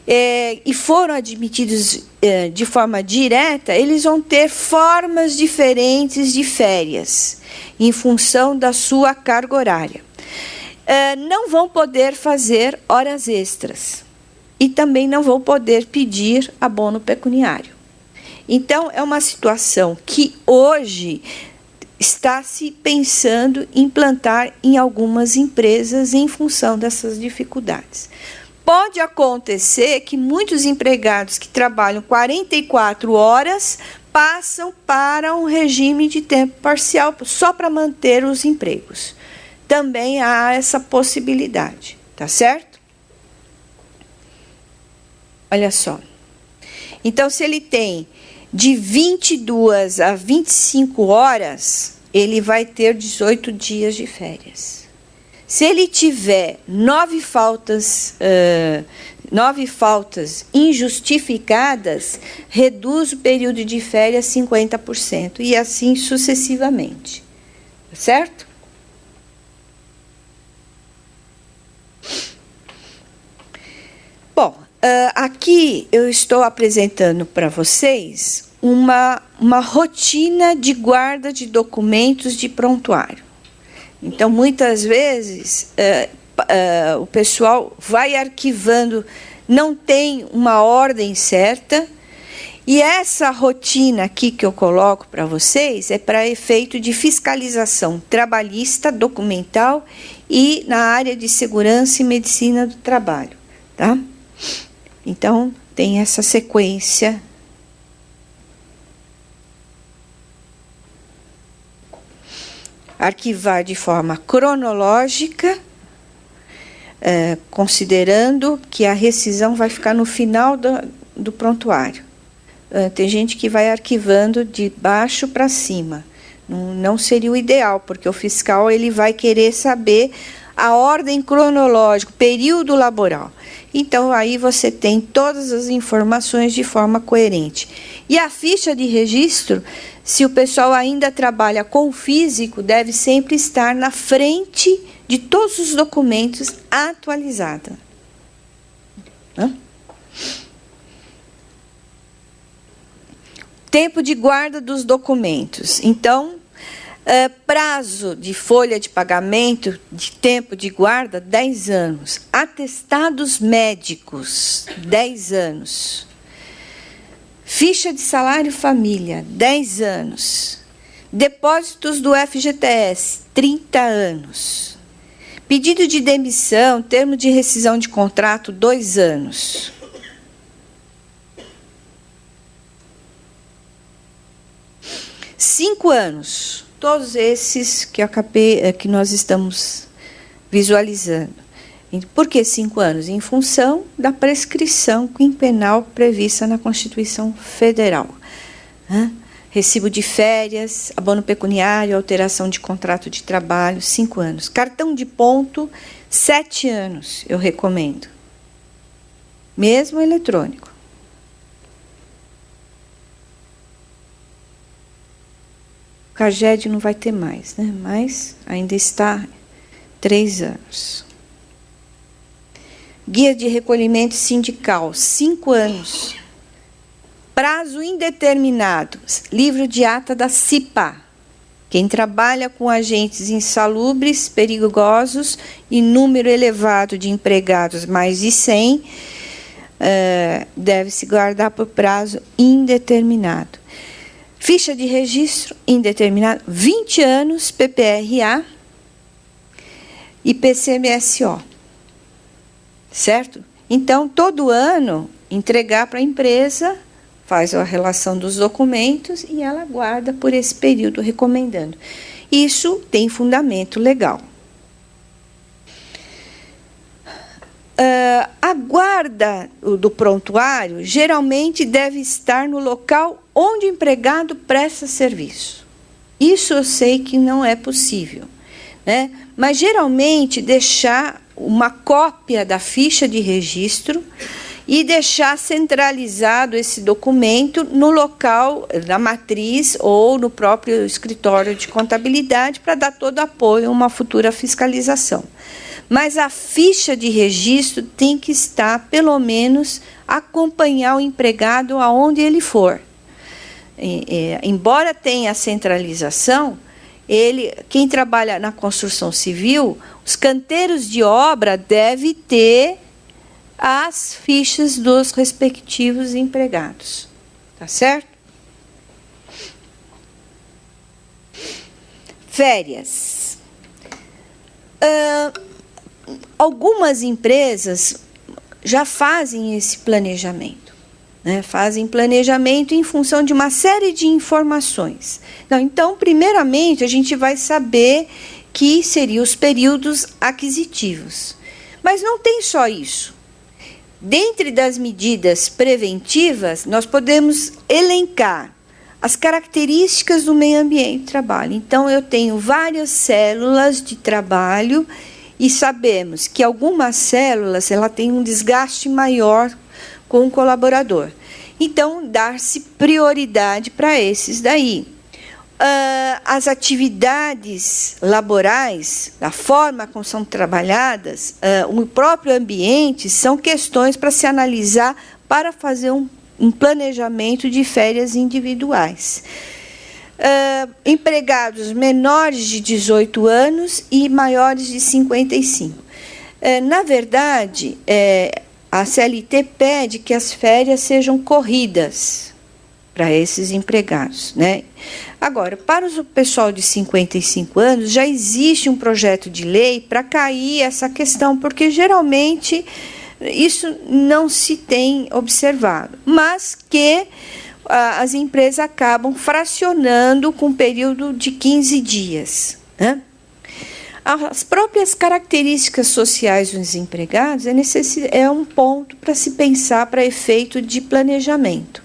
e foram admitidos de forma direta, eles vão ter formas diferentes de férias, em função da sua carga horária. Não vão poder fazer horas extras e também não vão poder pedir abono pecuniário. Então, é uma situação que hoje está se pensando em implantar em algumas empresas em função dessas dificuldades. Pode acontecer que muitos empregados que trabalham 44 horas passam para um regime de tempo parcial só para manter os empregos. Também há essa possibilidade, tá certo? Olha só. Então, se ele tem de 22 a 25 horas, ele vai ter 18 dias de férias. Se ele tiver 9 faltas injustificadas, reduz o período de férias 50%, e assim sucessivamente. Certo? Bom, aqui eu estou apresentando para vocês uma rotina de guarda de documentos de prontuário. Então, muitas vezes, o pessoal vai arquivando, não tem uma ordem certa, e essa rotina aqui que eu coloco para vocês é para efeito de fiscalização trabalhista, documental e na área de segurança e medicina do trabalho, tá? Então, tem essa sequência. Arquivar de forma cronológica, considerando que a rescisão vai ficar no final do prontuário. Tem gente que vai arquivando de baixo para cima. Não seria o ideal, porque o fiscal ele vai querer saber a ordem cronológica, período laboral. Então, aí você tem todas as informações de forma coerente. E a ficha de registro, se o pessoal ainda trabalha com físico, deve sempre estar na frente de todos os documentos atualizada. Tempo de guarda dos documentos. Então, prazo de folha de pagamento, de tempo de guarda, 10 anos. Atestados médicos, 10 anos. Ficha de salário família, 10 anos. Depósitos do FGTS, 30 anos. Pedido de demissão, termo de rescisão de contrato, 2 anos. Cinco anos. Todos esses que nós estamos visualizando. Por que 5 anos? Em função da prescrição quinquenal prevista na Constituição Federal. Recibo de férias, abono pecuniário, alteração de contrato de trabalho, 5 anos. Cartão de ponto, 7 anos, eu recomendo. Mesmo eletrônico. O CAGED não vai ter mais, né? Mas ainda está 3 anos. Guia de recolhimento sindical, 5 anos. Prazo indeterminado, livro de ata da CIPA. Quem trabalha com agentes insalubres, perigosos e número elevado de empregados, mais de 100, deve se guardar por prazo indeterminado. Ficha de registro indeterminado, 20 anos, PPRA. IPCMSO. Certo? Então, todo ano, entregar para a empresa, faz a relação dos documentos e ela guarda por esse período, recomendando. Isso tem fundamento legal. A guarda do prontuário geralmente deve estar no local onde o empregado presta serviço. Isso eu sei que não é possível, né? Mas geralmente deixar uma cópia da ficha de registro e deixar centralizado esse documento no local da matriz ou no próprio escritório de contabilidade para dar todo apoio a uma futura fiscalização. Mas a ficha de registro tem que estar, pelo menos, acompanhar o empregado aonde ele for. Embora tenha a centralização, quem trabalha na construção civil, os canteiros de obra devem ter as fichas dos respectivos empregados. Tá certo? Férias. Algumas empresas já fazem esse planejamento, né? Fazem planejamento em função de uma série de informações. Então, primeiramente, a gente vai saber que seriam os períodos aquisitivos. Mas não tem só isso. Dentre das medidas preventivas, nós podemos elencar as características do meio ambiente de trabalho. Então, eu tenho várias células de trabalho e sabemos que algumas células ela tem um desgaste maior com o colaborador. Então, dar-se prioridade para esses daí. As atividades laborais, a forma como são trabalhadas, o próprio ambiente, são questões para se analisar para fazer um planejamento de férias individuais. Empregados menores de 18 anos e maiores de 55. Na verdade, a CLT pede que as férias sejam corridas para esses empregados, né? Agora, para o pessoal de 55 anos, já existe um projeto de lei para cair essa questão, porque geralmente isso não se tem observado, mas que as empresas acabam fracionando com um período de 15 dias, né? As próprias características sociais dos empregados é um ponto para se pensar para efeito de planejamento.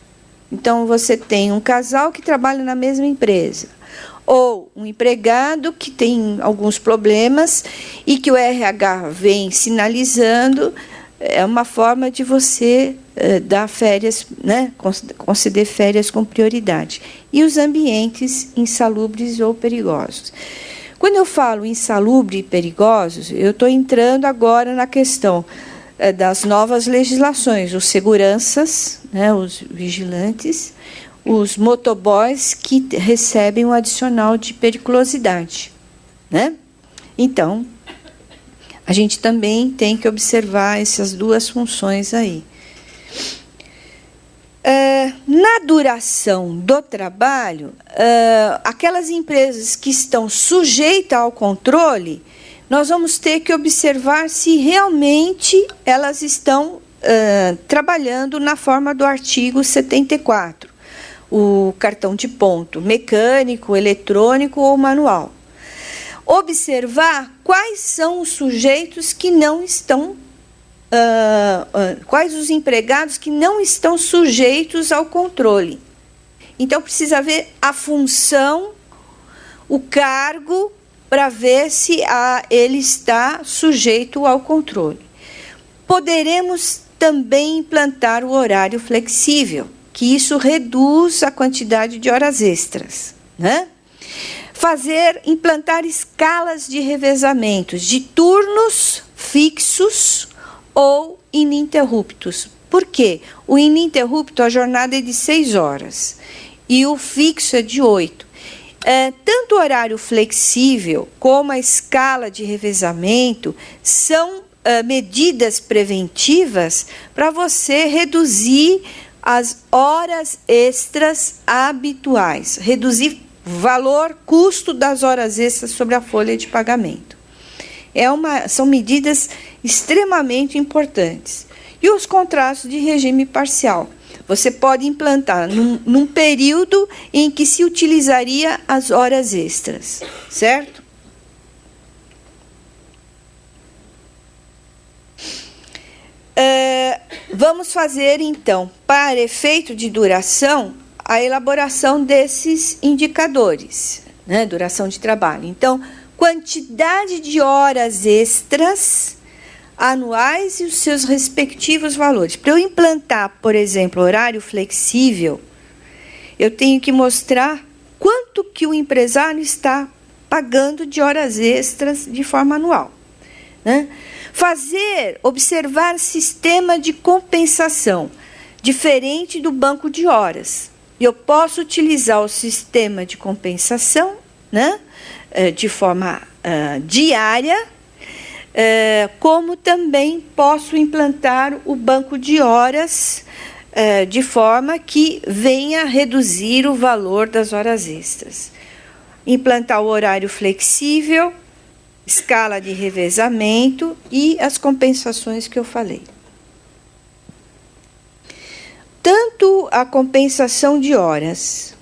Então, você tem um casal que trabalha na mesma empresa, ou um empregado que tem alguns problemas e que o RH vem sinalizando, é uma forma de você dar férias, né, conceder férias com prioridade. E os ambientes insalubres ou perigosos. Quando eu falo insalubre e perigosos, eu estou entrando agora na questão das novas legislações, os seguranças, né, os vigilantes, os motoboys que recebem um adicional de periculosidade, né? Então, a gente também tem que observar essas duas funções aí. Na duração do trabalho, aquelas empresas que estão sujeitas ao controle, nós vamos ter que observar se realmente elas estão trabalhando na forma do artigo 74, o cartão de ponto, mecânico, eletrônico ou manual. Observar quais são os sujeitos que não estão, quais os empregados que não estão sujeitos ao controle. Então, precisa ver a função, o cargo, para ver se ele está sujeito ao controle. Poderemos também implantar o horário flexível, que isso reduz a quantidade de horas extras, né? Implantar escalas de revezamentos de turnos fixos ou ininterruptos. Por quê? O ininterrupto, a jornada é de 6 horas e o fixo é de 8. Tanto o horário flexível como a escala de revezamento são medidas preventivas para você reduzir as horas extras habituais, reduzir valor, custo das horas extras sobre a folha de pagamento. são medidas extremamente importantes. E os contratos de regime parcial. Você pode implantar num período em que se utilizaria as horas extras, certo? Vamos fazer, então, para efeito de duração, a elaboração desses indicadores, né? Duração de trabalho. Então, quantidade de horas extras anuais e os seus respectivos valores. Para eu implantar, por exemplo, horário flexível, eu tenho que mostrar quanto que o empresário está pagando de horas extras de forma anual, né? Observar sistema de compensação diferente do banco de horas. Eu posso utilizar o sistema de compensação, né, de forma diária, como também posso implantar o banco de horas de forma que venha reduzir o valor das horas extras. Implantar o horário flexível, escala de revezamento e as compensações que eu falei. Tanto a compensação de horas,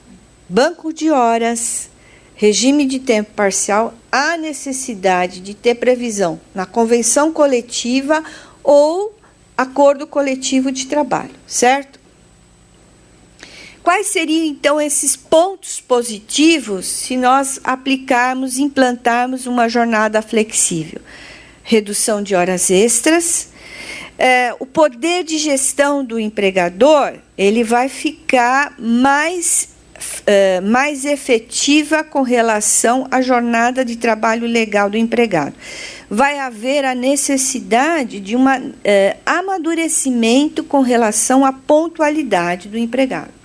banco de horas, regime de tempo parcial, há necessidade de ter previsão na convenção coletiva ou acordo coletivo de trabalho, certo? Quais seriam, então, esses pontos positivos se nós aplicarmos, implantarmos uma jornada flexível? Redução de horas extras. O poder de gestão do empregador ele vai ficar mais efetiva com relação à jornada de trabalho legal do empregado. Vai haver a necessidade de um amadurecimento com relação à pontualidade do empregado.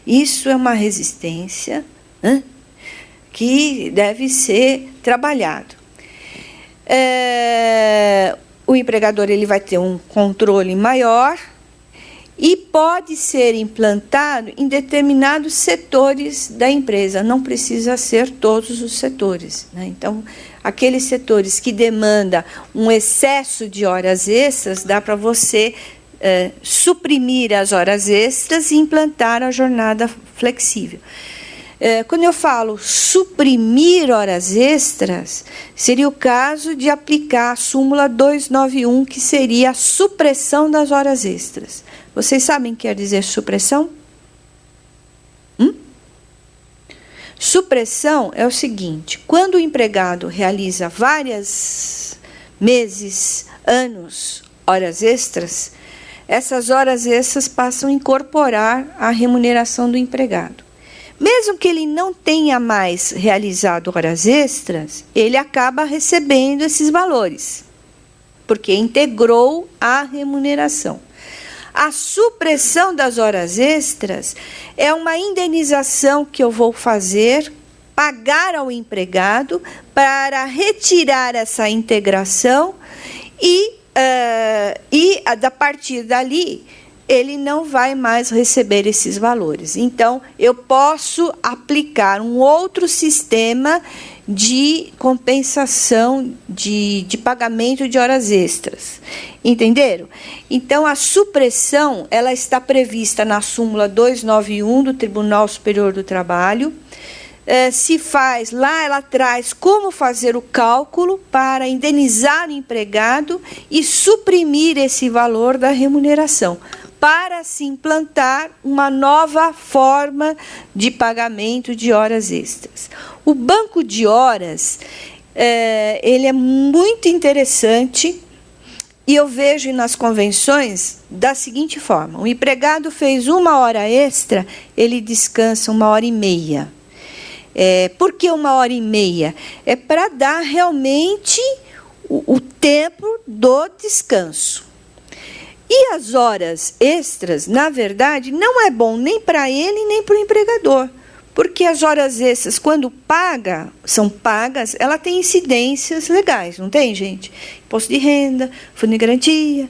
Isso é uma resistência, né, que deve ser trabalhado. O empregador ele vai ter um controle maior e pode ser implantado em determinados setores da empresa, não precisa ser todos os setores, né? Então, aqueles setores que demandam um excesso de horas extras, dá para você suprimir as horas extras e implantar a jornada flexível. Quando eu falo suprimir horas extras, seria o caso de aplicar a súmula 291, que seria a supressão das horas extras. Vocês sabem o que quer dizer supressão? Supressão é o seguinte: quando o empregado realiza vários meses, anos, horas extras, essas horas extras passam a incorporar a remuneração do empregado. Mesmo que ele não tenha mais realizado horas extras, ele acaba recebendo esses valores, porque integrou a remuneração. A supressão das horas extras é uma indenização que eu vou fazer, pagar ao empregado para retirar essa integração e a partir dali ele não vai mais receber esses valores. Então, eu posso aplicar um outro sistema de compensação de pagamento de horas extras. Entenderam? Então, a supressão ela está prevista na súmula 291 do Tribunal Superior do Trabalho. Se faz, lá ela traz como fazer o cálculo para indenizar o empregado e suprimir esse valor da remuneração, para se implantar uma nova forma de pagamento de horas extras. O banco de horas, ele é muito interessante e eu vejo nas convenções da seguinte forma: o empregado fez 1 hora extra, ele descansa 1h30. Por que 1h30? É para dar realmente o tempo do descanso. E as horas extras, na verdade, não é bom nem para ele nem para o empregador, porque as horas extras, quando são pagas, ela tem incidências legais, não tem, gente? Imposto de renda, fundo de garantia,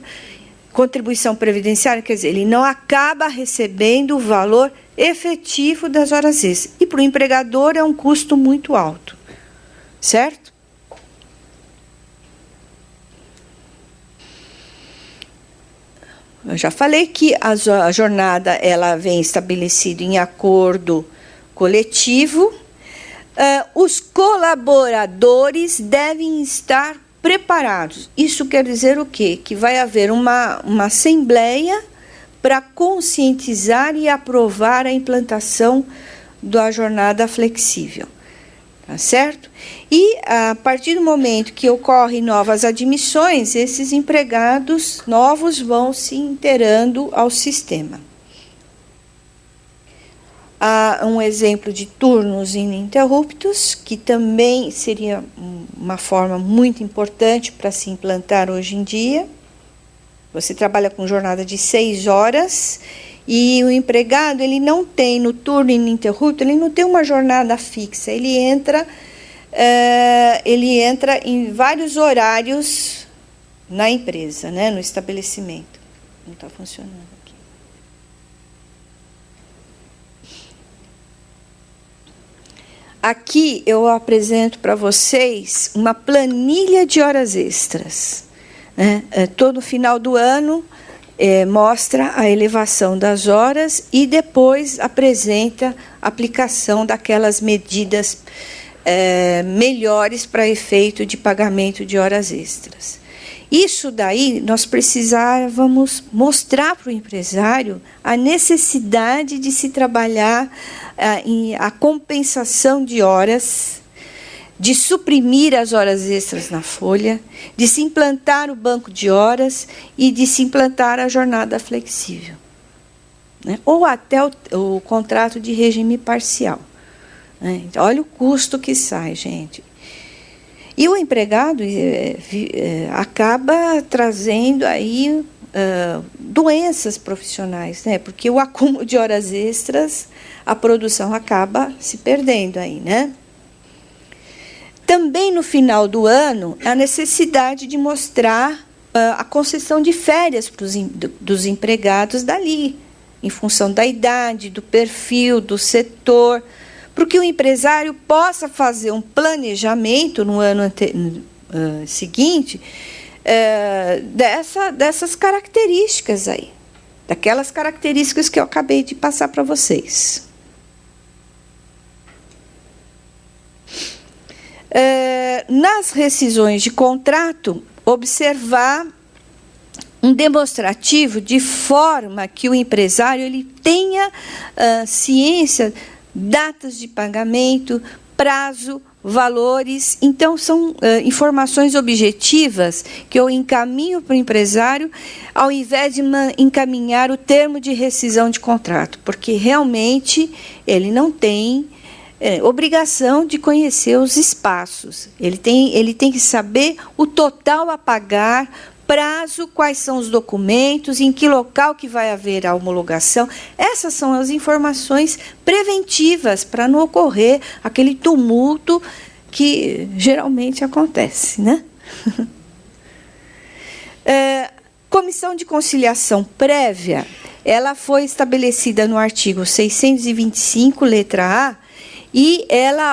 contribuição previdenciária, quer dizer, ele não acaba recebendo o valor efetivo das horas extras. E para o empregador é um custo muito alto, certo? eu já falei que a jornada ela vem estabelecida em acordo coletivo. Os colaboradores devem estar preparados. Isso quer dizer o quê? Que vai haver uma assembleia para conscientizar e aprovar a implantação da jornada flexível. Tá certo? E, a partir do momento que ocorrem novas admissões, esses empregados novos vão se inteirando ao sistema. Há um exemplo de turnos ininterruptos, que também seria uma forma muito importante para se implantar hoje em dia. Você trabalha com jornada de 6 horas e o empregado ele não tem, no turno ininterrupto, ele não tem uma jornada fixa, ele entra em vários horários na empresa, né, no estabelecimento. Não está funcionando aqui. Aqui eu apresento para vocês uma planilha de horas extras, né? Todo final do ano mostra a elevação das horas e depois apresenta a aplicação daquelas medidas melhores para efeito de pagamento de horas extras. Isso daí nós precisávamos mostrar para o empresário a necessidade de se trabalhar a compensação de horas, de suprimir as horas extras na folha, de se implantar o banco de horas e de se implantar a jornada flexível, né? Ou até o contrato de regime parcial, né? Então, olha o custo que sai, gente. E o empregado acaba trazendo aí doenças profissionais, né? Porque o acúmulo de horas extras, a produção acaba se perdendo aí, né? Também no final do ano, a necessidade de mostrar a concessão de férias dos empregados dali, em função da idade, do perfil, do setor, para que o empresário possa fazer um planejamento no ano seguinte dessas características aí, daquelas características que eu acabei de passar para vocês. Nas rescisões de contrato, observar um demonstrativo de forma que o empresário ele tenha ciência, datas de pagamento, prazo, valores. Então, são informações objetivas que eu encaminho para o empresário, ao invés de encaminhar o termo de rescisão de contrato, porque realmente ele não tem obrigação de conhecer os espaços. Ele tem que saber o total a pagar, prazo, quais são os documentos, em que local que vai haver a homologação. Essas são as informações preventivas para não ocorrer aquele tumulto que geralmente acontece, né? Comissão de conciliação prévia, ela foi estabelecida no artigo 625, letra A, e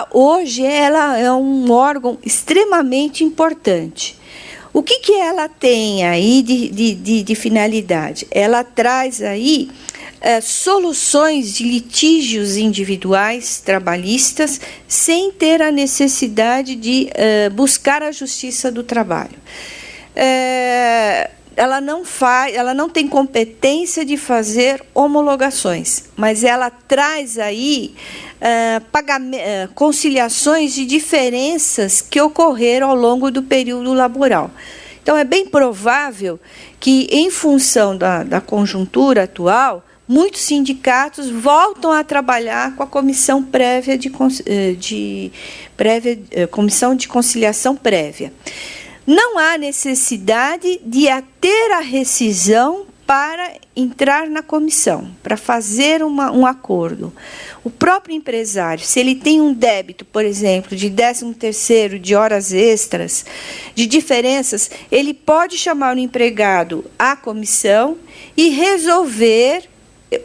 hoje ela é um órgão extremamente importante. O que ela tem aí de finalidade? Ela traz aí soluções de litígios individuais trabalhistas sem ter a necessidade de buscar a justiça do trabalho. Ela não tem competência de fazer homologações, mas ela traz aí conciliações de diferenças que ocorreram ao longo do período laboral. Então, é bem provável que, em função da conjuntura atual, muitos sindicatos voltam a trabalhar com a comissão prévia comissão de conciliação prévia. Não há necessidade de ter a rescisão para entrar na comissão, para fazer um acordo. O próprio empresário, se ele tem um débito, por exemplo, de 13º, de horas extras, de diferenças, ele pode chamar o empregado à comissão e resolver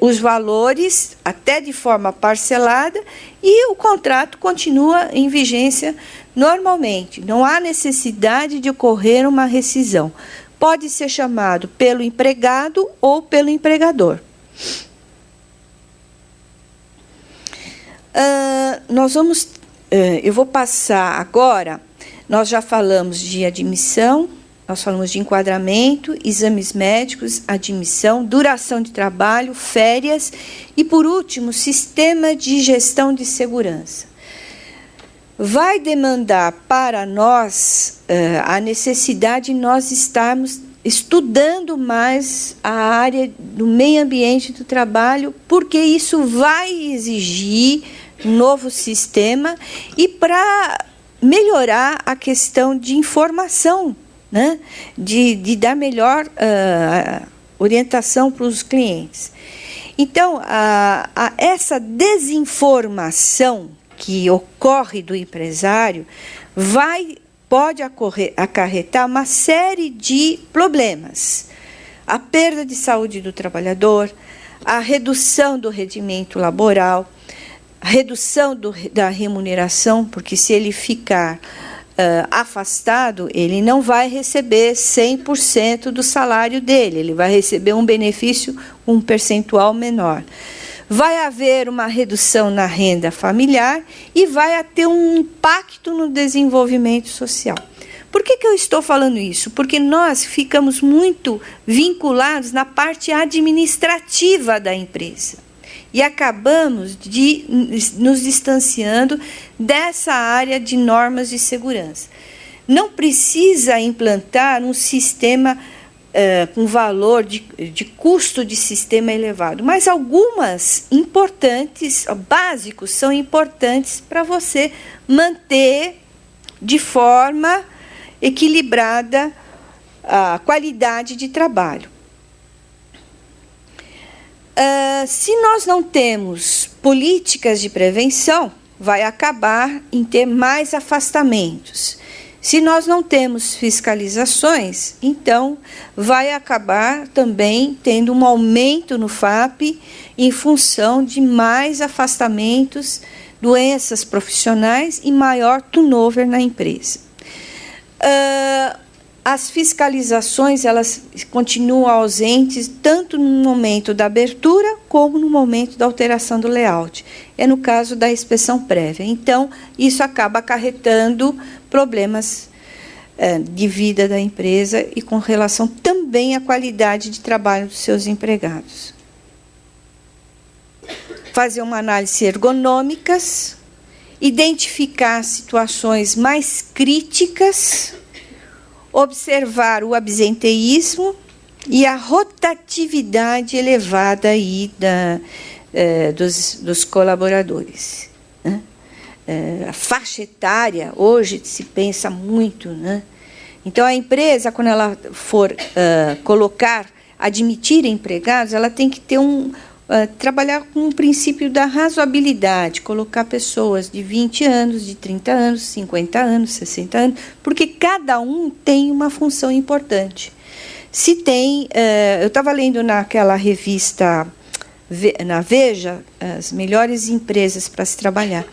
os valores, até de forma parcelada, e o contrato continua em vigência normalmente. Não há necessidade de ocorrer uma rescisão. pode ser chamado pelo empregado ou pelo empregador. Eu vou passar agora, nós já falamos de admissão, nós falamos de enquadramento, exames médicos, admissão, duração de trabalho, férias e, por último, sistema de gestão de segurança. Vai demandar para nós a necessidade de nós estarmos estudando mais a área do meio ambiente do trabalho, porque isso vai exigir um novo sistema e para melhorar a questão de informação, né? de dar melhor orientação para os clientes. Então, essa desinformação que ocorre do empresário pode acarretar uma série de problemas. A perda de saúde do trabalhador, a redução do rendimento laboral, a redução da remuneração, porque se ele ficar afastado, ele não vai receber 100% do salário dele, ele vai receber um benefício, um percentual menor. Vai haver uma redução na renda familiar e vai ter um impacto no desenvolvimento social. Por que eu estou falando isso? Porque nós ficamos muito vinculados na parte administrativa da empresa e acabamos nos distanciando dessa área de normas de segurança. Não precisa implantar um sistema com valor de custo de sistema elevado, mas algumas importantes, básicos, são importantes para você manter de forma equilibrada a qualidade de trabalho. Se nós não temos políticas de prevenção, vai acabar em ter mais afastamentos. Se nós não temos fiscalizações, então vai acabar também tendo um aumento no FAP em função de mais afastamentos, doenças profissionais e maior turnover na empresa. As fiscalizações elas continuam ausentes tanto no momento da abertura como no momento da alteração do layout. É no caso da inspeção prévia. Então, isso acaba acarretando problemas de vida da empresa e com relação também à qualidade de trabalho dos seus empregados. Fazer uma análise ergonômicas, identificar situações mais críticas, observar o absenteísmo e a rotatividade elevada aí dos colaboradores. Né? A faixa etária, hoje se pensa muito. Né? Então, a empresa, quando ela for admitir empregados, ela tem que ter trabalhar com o princípio da razoabilidade, colocar pessoas de 20 anos, de 30 anos, 50 anos, 60 anos, porque cada um tem uma função importante. Se tem, eu estava lendo naquela revista, na Veja, as melhores empresas para se trabalhar.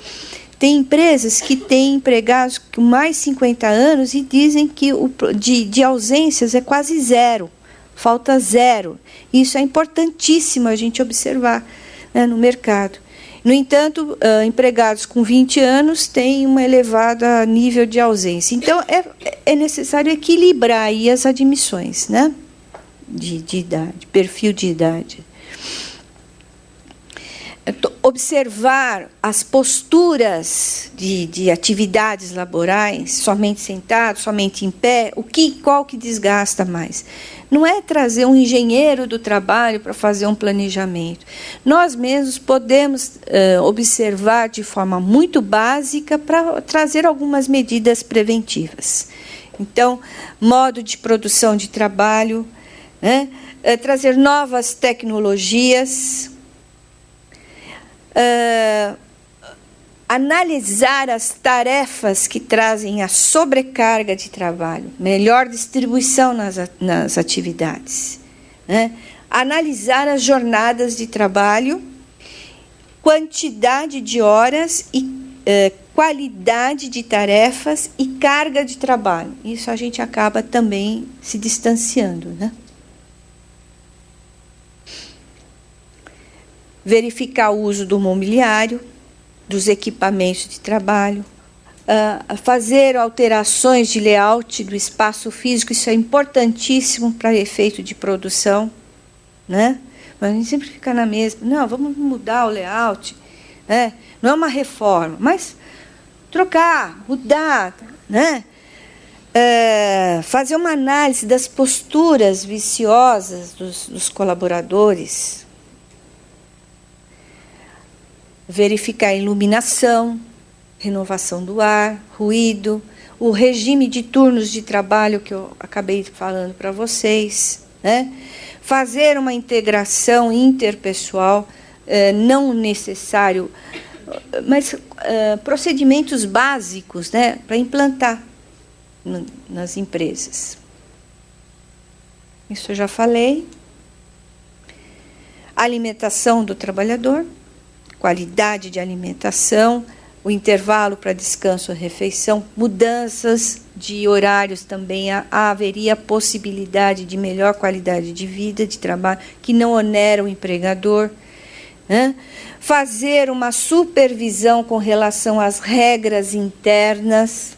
Tem empresas que têm empregados com mais de 50 anos e dizem que de ausências é quase zero. Falta zero. Isso é importantíssimo a gente observar, né, no mercado. No entanto, empregados com 20 anos têm um elevado nível de ausência. Então, é necessário equilibrar aí as admissões, né, de idade, perfil de idade. Observar as posturas de atividades laborais, somente sentado, somente em pé, qual que desgasta mais. Não é trazer um engenheiro do trabalho para fazer um planejamento. Nós mesmos podemos observar de forma muito básica para trazer algumas medidas preventivas. Então, modo de produção de trabalho, né? Trazer novas tecnologias, analisar as tarefas que trazem a sobrecarga de trabalho, melhor distribuição nas atividades, né? Analisar as jornadas de trabalho, quantidade de horas e qualidade de tarefas e carga de trabalho. Isso a gente acaba também se distanciando, né? Verificar o uso do mobiliário, dos equipamentos de trabalho, fazer alterações de layout do espaço físico, isso é importantíssimo para efeito de produção, né? Mas a gente sempre fica na mesma, não, vamos mudar o layout, né? Não é uma reforma, mas trocar, mudar, né? Fazer uma análise das posturas viciosas dos colaboradores, verificar a iluminação, renovação do ar, ruído, o regime de turnos de trabalho que eu acabei falando para vocês, né? Fazer uma integração interpessoal, não necessário, mas procedimentos básicos, né, para implantar nas empresas. Isso eu já falei. Alimentação do trabalhador, qualidade de alimentação, o intervalo para descanso e refeição, mudanças de horários também, haveria possibilidade de melhor qualidade de vida, de trabalho, que não onera o empregador, né? Fazer uma supervisão com relação às regras internas,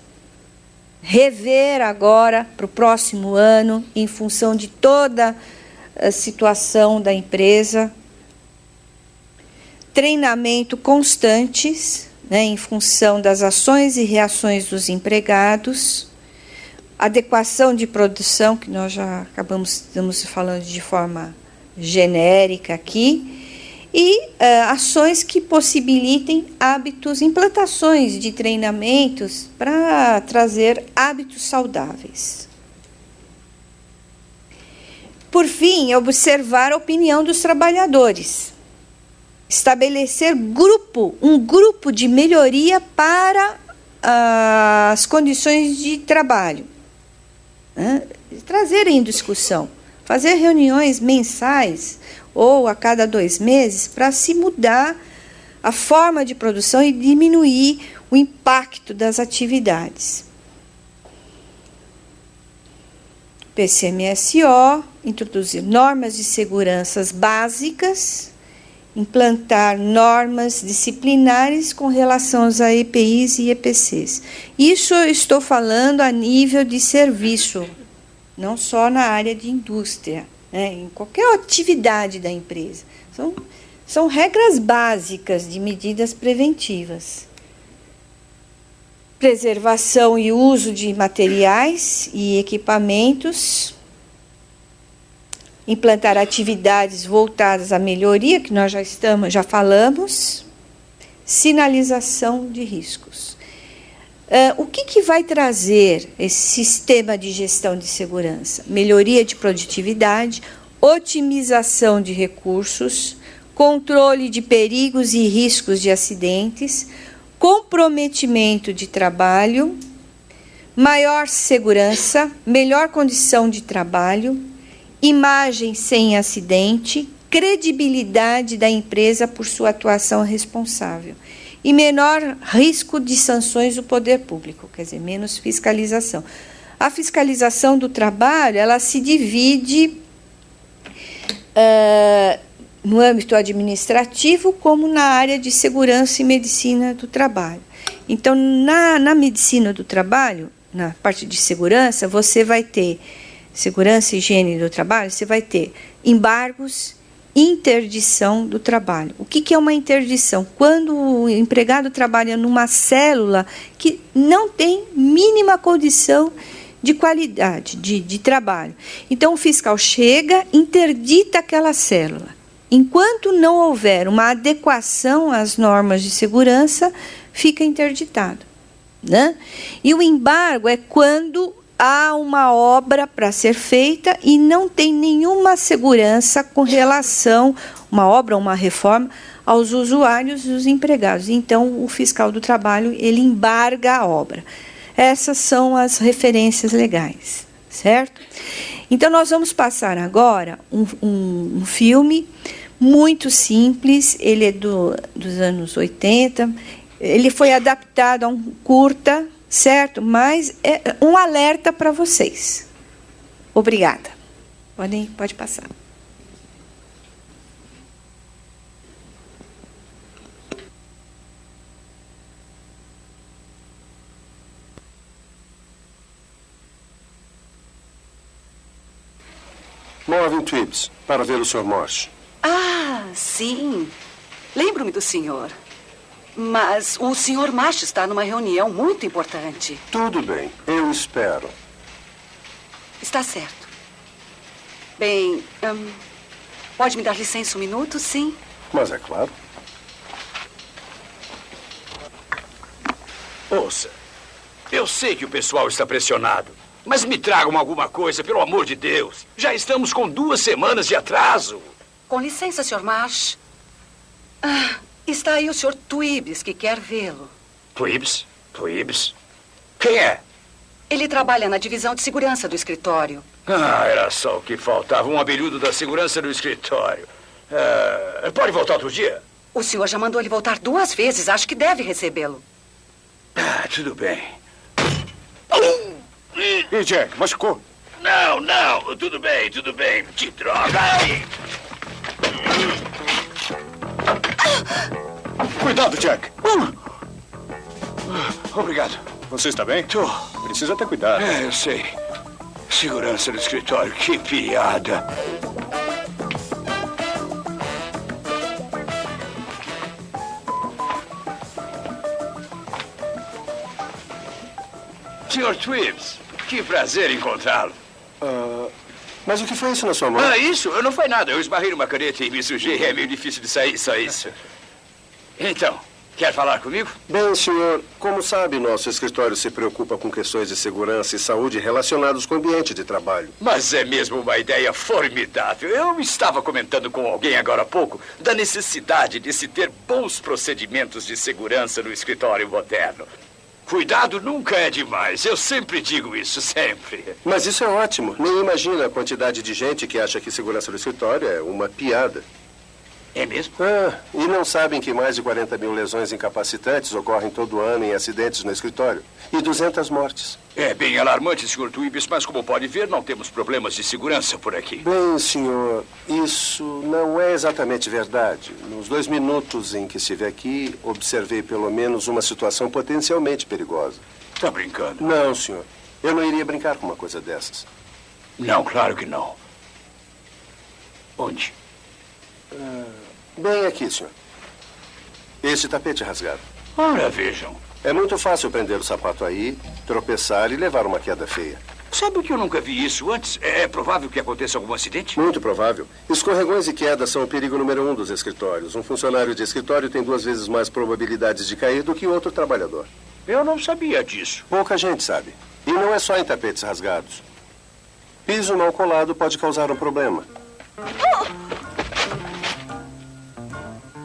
rever agora para o próximo ano, em função de toda a situação da empresa, treinamento constantes, né, em função das ações e reações dos empregados, adequação de produção, que nós já estamos falando de forma genérica aqui, e ações que possibilitem hábitos, implantações de treinamentos para trazer hábitos saudáveis. Por fim, observar a opinião dos trabalhadores. Estabelecer um grupo de melhoria para as condições de trabalho, né? Trazer em discussão, fazer reuniões mensais ou a cada 2 meses para se mudar a forma de produção e diminuir o impacto das atividades. PCMSO, introduzir normas de segurança básicas, implantar normas disciplinares com relação aos EPIs e EPCs. Isso eu estou falando a nível de serviço, não só na área de indústria, né? Em qualquer atividade da empresa. São regras básicas de medidas preventivas. Preservação e uso de materiais e equipamentos, implantar atividades voltadas à melhoria, que nós já falamos, sinalização de riscos. O que vai trazer esse sistema de gestão de segurança? Melhoria de produtividade, otimização de recursos, controle de perigos e riscos de acidentes, comprometimento de trabalho, maior segurança, melhor condição de trabalho, imagem sem acidente, credibilidade da empresa por sua atuação responsável e menor risco de sanções do poder público, quer dizer, menos fiscalização. A fiscalização do trabalho, ela se divide no âmbito administrativo como na área de segurança e medicina do trabalho. Então, na medicina do trabalho, na parte de segurança, você vai ter segurança e higiene do trabalho, você vai ter embargos, interdição do trabalho. O que é uma interdição? Quando o empregado trabalha numa célula que não tem mínima condição de qualidade de trabalho. Então, o fiscal chega, interdita aquela célula. Enquanto não houver uma adequação às normas de segurança, fica interditado, né? E o embargo é quando há uma obra para ser feita e não tem nenhuma segurança com relação, uma obra, uma reforma, aos usuários e os empregados. Então, o fiscal do trabalho, ele embarga a obra. Essas são as referências legais, certo? Então, nós vamos passar agora um filme muito simples, ele é dos anos 80, Ele foi adaptado a um curta, certo? Mas é um alerta para vocês. Obrigada. Pode passar. Marvin Twibbs, para ver o Sr. Morse. Ah, sim. Lembro-me do senhor. Mas o Sr. Marsh está numa reunião muito importante. Tudo bem, eu espero. Está certo. Bem, pode me dar licença um minuto, sim? Mas é claro. Ouça, eu sei que o pessoal está pressionado, mas me tragam alguma coisa, pelo amor de Deus. Já estamos com 2 semanas de atraso. Com licença, Sr. Marsh. Está aí o Sr. Twibbs, que quer vê-lo. Twibbs? Twibbs? Quem é? Ele trabalha na divisão de segurança do escritório. Ah, era só o que faltava. Um abelhudo da segurança do escritório. Pode voltar outro dia? O senhor já mandou ele voltar 2 vezes. Acho que deve recebê-lo. Tudo bem. E Jack, machucou? Não. Tudo bem. Que droga. Cuidado, Jack. Obrigado. Você está bem? Tô. Precisa ter cuidado. Eu sei. Segurança do escritório. Que piada. Sr. Twibbs, que prazer encontrá-lo. Mas o que foi isso na sua mão? Isso? Não foi nada. Eu esbarrei numa caneta e me sujei. É meio difícil de sair, só isso. Então, quer falar comigo? Bem, senhor, como sabe, nosso escritório se preocupa com questões de segurança e saúde relacionadas com o ambiente de trabalho. Mas é mesmo uma ideia formidável. Eu estava comentando com alguém agora há pouco da necessidade de se ter bons procedimentos de segurança no escritório moderno. Cuidado nunca é demais. Eu sempre digo isso, sempre. Mas isso é ótimo. Nem imagina a quantidade de gente que acha que segurança no escritório é uma piada. É mesmo? E não sabem que mais de 40 mil lesões incapacitantes ocorrem todo ano em acidentes no escritório. E 200 mortes. É bem alarmante, Sr. Twibbs, mas como pode ver, não temos problemas de segurança por aqui. Bem, senhor, isso não é exatamente verdade. Nos 2 minutos em que estive aqui, observei pelo menos uma situação potencialmente perigosa. Está brincando? Não, senhor. Eu não iria brincar com uma coisa dessas. Não, claro que não. Onde? Bem aqui, senhor. Esse tapete rasgado. Ora, vejam. É muito fácil prender o sapato aí, tropeçar e levar uma queda feia. Sabe que eu nunca vi isso antes? É provável que aconteça algum acidente? Muito provável. Escorregões e quedas são o perigo número 1 dos escritórios. Um funcionário de escritório tem 2 vezes mais probabilidades de cair do que outro trabalhador. Eu não sabia disso. Pouca gente sabe. E não é só em tapetes rasgados. Piso mal colado pode causar um problema.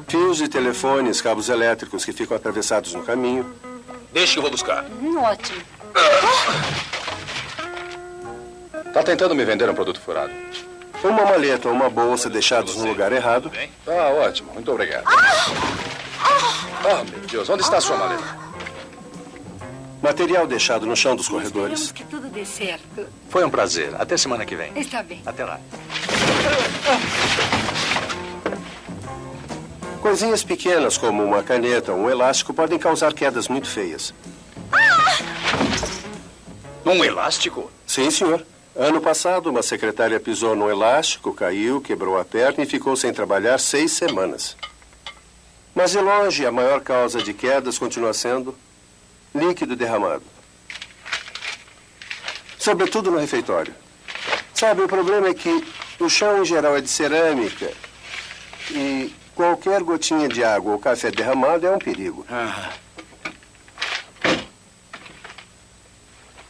Fios de telefones, cabos elétricos que ficam atravessados no caminho. Deixa que eu vou buscar. Ótimo. Tá tentando me vender um produto furado. Uma maleta ou uma bolsa deixados no lugar errado. Ah, ótimo. Muito obrigado. Meu Deus. Onde está a sua maleta? Material deixado no chão dos corredores. Esperamos que tudo dê certo. Foi um prazer. Até semana que vem. Está bem. Até lá. Coisinhas pequenas, como uma caneta ou um elástico, podem causar quedas muito feias. Um elástico? Sim, senhor. Ano passado, uma secretária pisou num elástico, caiu, quebrou a perna e ficou sem trabalhar 6 semanas. Mas, de longe, a maior causa de quedas continua sendo líquido derramado. Sobretudo no refeitório. Sabe, o problema é que o chão, em geral, é de cerâmica e qualquer gotinha de água ou café derramado é um perigo.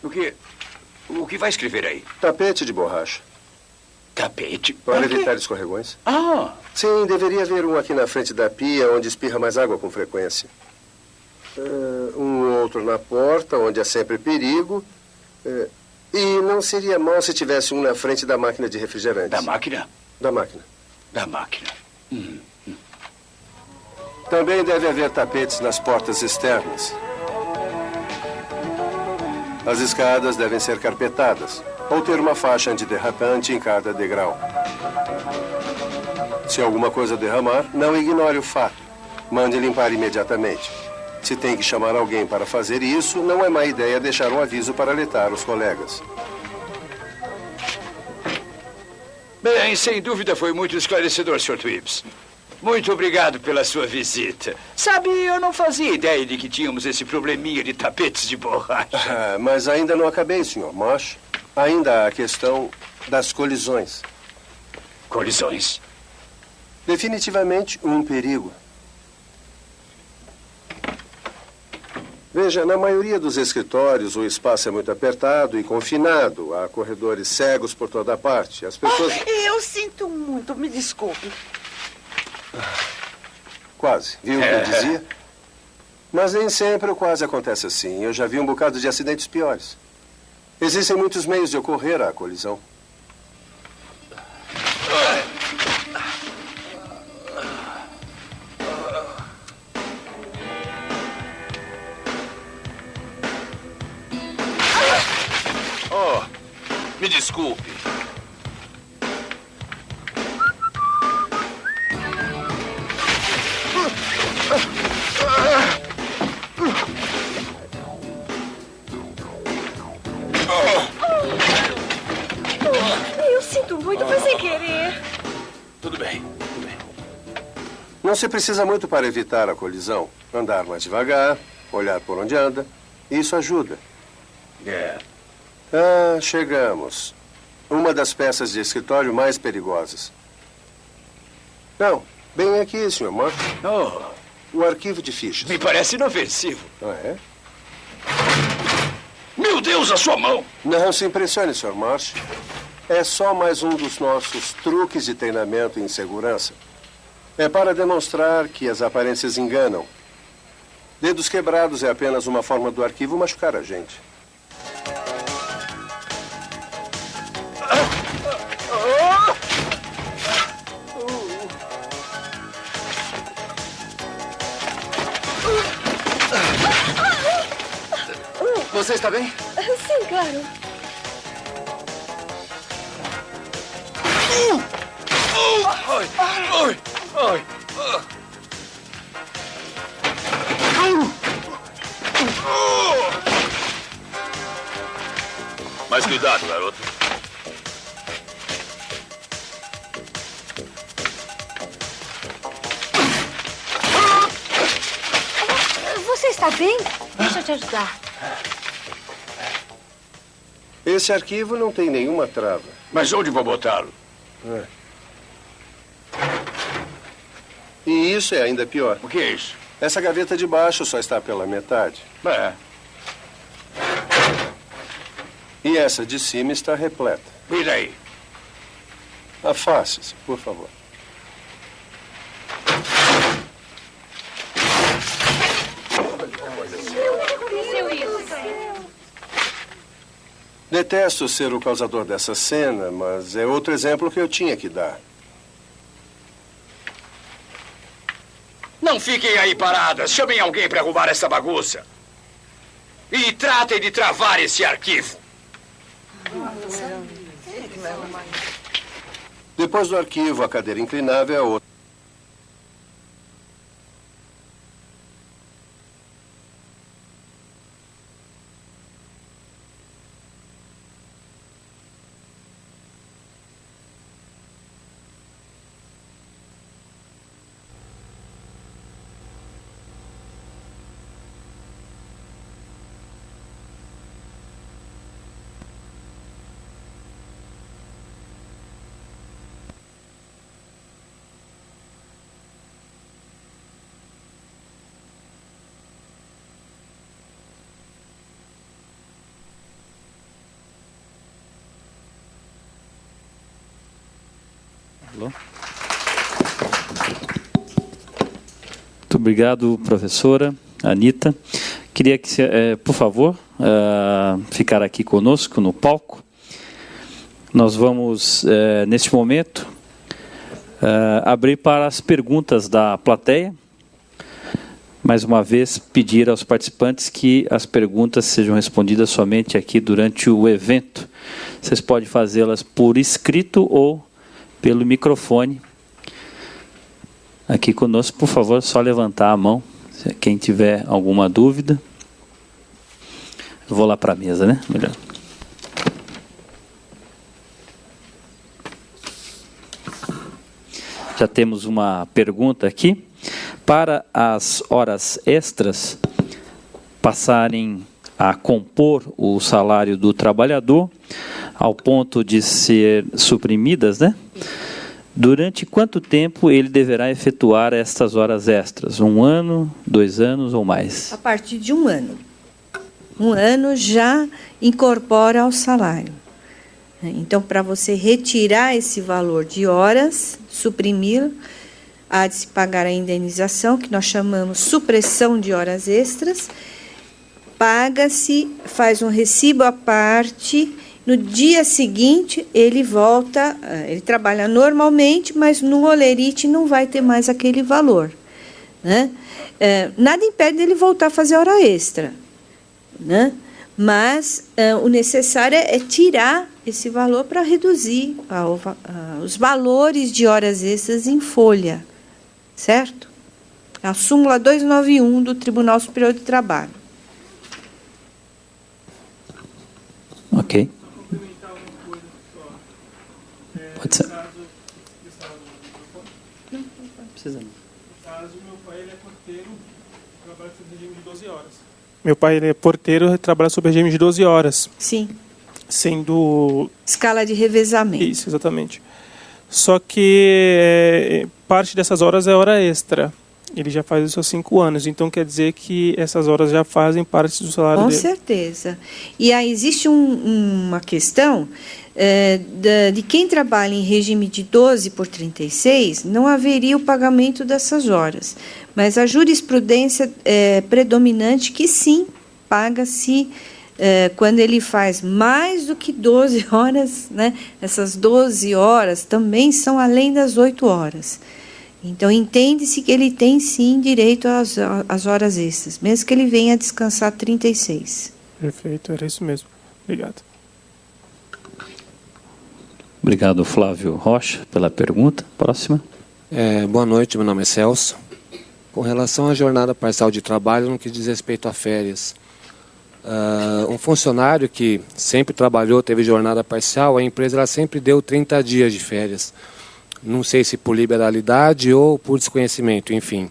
O que vai escrever aí? Tapete de borracha. Tapete? Para evitar escorregões. Sim, deveria haver um aqui na frente da pia, onde espirra mais água com frequência. Um outro na porta, onde há sempre perigo. E não seria mal se tivesse um na frente da máquina de refrigerante. Da máquina? Da máquina. Da máquina. Também deve haver tapetes nas portas externas. As escadas devem ser carpetadas ou ter uma faixa antiderrapante em cada degrau. Se alguma coisa derramar, não ignore o fato. Mande limpar imediatamente. Se tem que chamar alguém para fazer isso, não é má ideia deixar um aviso para alertar os colegas. Bem, sem dúvida foi muito esclarecedor, Sr. Twibbs. Muito obrigado pela sua visita. Sabe, eu não fazia ideia de que tínhamos esse probleminha de tapetes de borracha. Mas ainda não acabei, Sr. Marsh. Ainda há a questão das colisões. Colisões? Definitivamente um perigo. Veja, na maioria dos escritórios, o espaço é muito apertado e confinado. Há corredores cegos por toda parte. As pessoas... Eu sinto muito, me desculpe. Quase. Viu o que eu dizia? Mas nem sempre o quase acontece assim. Eu já vi um bocado de acidentes piores. Existem muitos meios de ocorrer a colisão. Oh, me desculpe. Eu sinto muito, foi sem querer. Tudo bem, tudo bem. Não se precisa muito para evitar a colisão. Andar mais devagar, olhar por onde anda. Isso ajuda. Chegamos. Uma das peças de escritório mais perigosas. Não, bem aqui, Sr. Marsh. Oh, O arquivo de fichas. me parece inofensivo. Ah, é? Meu Deus, a sua mão! Não se impressione, Sr. Marsh. É só mais um dos nossos truques de treinamento em segurança. É para demonstrar que as aparências enganam. Dedos quebrados é apenas uma forma do arquivo machucar a gente. Você está bem? Sim, claro. Mas cuidado, garoto. Você está bem? Deixa eu te ajudar. Esse arquivo não tem nenhuma trava. Mas onde vou botá-lo? E isso é ainda pior. O que é isso? Essa gaveta de baixo só está pela metade. É. E essa de cima está repleta. E daí? Afaste-se, por favor. Detesto ser o causador dessa cena, mas é outro exemplo que eu tinha que dar. Não fiquem aí paradas. Chamem alguém para arrumar essa bagunça. E tratem de travar esse arquivo. Depois do arquivo, a cadeira inclinável é outra. Muito obrigado, professora Anita. Queria que, por favor, ficar aqui conosco no palco. Nós vamos, neste momento, abrir para as perguntas da plateia. mais uma vez, pedir aos participantes que as perguntas sejam respondidas somente aqui durante o evento. Vocês podem fazê-las por escrito ou pelo microfone. Aqui conosco, por favor, só levantar a mão, quem tiver alguma dúvida. Eu vou lá para a mesa, né? Melhor. Já temos uma pergunta aqui. Para as horas extras passarem a compor o salário do trabalhador, ao ponto de ser suprimidas, né? Durante quanto tempo ele deverá efetuar estas horas extras? 1 ano, 2 anos ou mais? A partir de 1 ano. 1 ano já incorpora ao salário. Então, para você retirar esse valor de horas, suprimir, há de se pagar a indenização, que nós chamamos supressão de horas extras. Paga-se, faz um recibo à parte. No dia seguinte, ele volta, ele trabalha normalmente, mas no holerite não vai ter mais aquele valor, né? Nada impede dele voltar a fazer hora extra, né? Mas o necessário é tirar esse valor para reduzir os valores de horas extras em folha, certo? A súmula 291 do Tribunal Superior do Trabalho. Ok. Pode ser. Não precisa não. No caso, meu pai ele é porteiro, trabalha sob regime de 12 horas. Meu pai ele é porteiro e trabalha sob regime de 12 horas. Sim. Sendo... Escala de revezamento. Isso, exatamente. Só que parte dessas horas é hora extra. Ele já faz isso há 5 anos, então quer dizer que essas horas já fazem parte do salário dele. Com certeza. E aí existe uma questão de quem trabalha em regime de 12 por 36, não haveria o pagamento dessas horas. Mas a jurisprudência é predominante que sim, paga-se quando ele faz mais do que 12 horas, né? Essas 12 horas também são além das 8 horas. Então, entende-se que ele tem, sim, direito às horas extras, mesmo que ele venha descansar 36. Perfeito, era isso mesmo. Obrigado. Obrigado, Flávio Rocha, pela pergunta. Próxima. Boa noite, meu nome é Celso. Com relação à jornada parcial de trabalho, no que diz respeito a férias, um funcionário que sempre trabalhou, teve jornada parcial, a empresa ela sempre deu 30 dias de férias. Não sei se por liberalidade ou por desconhecimento, enfim.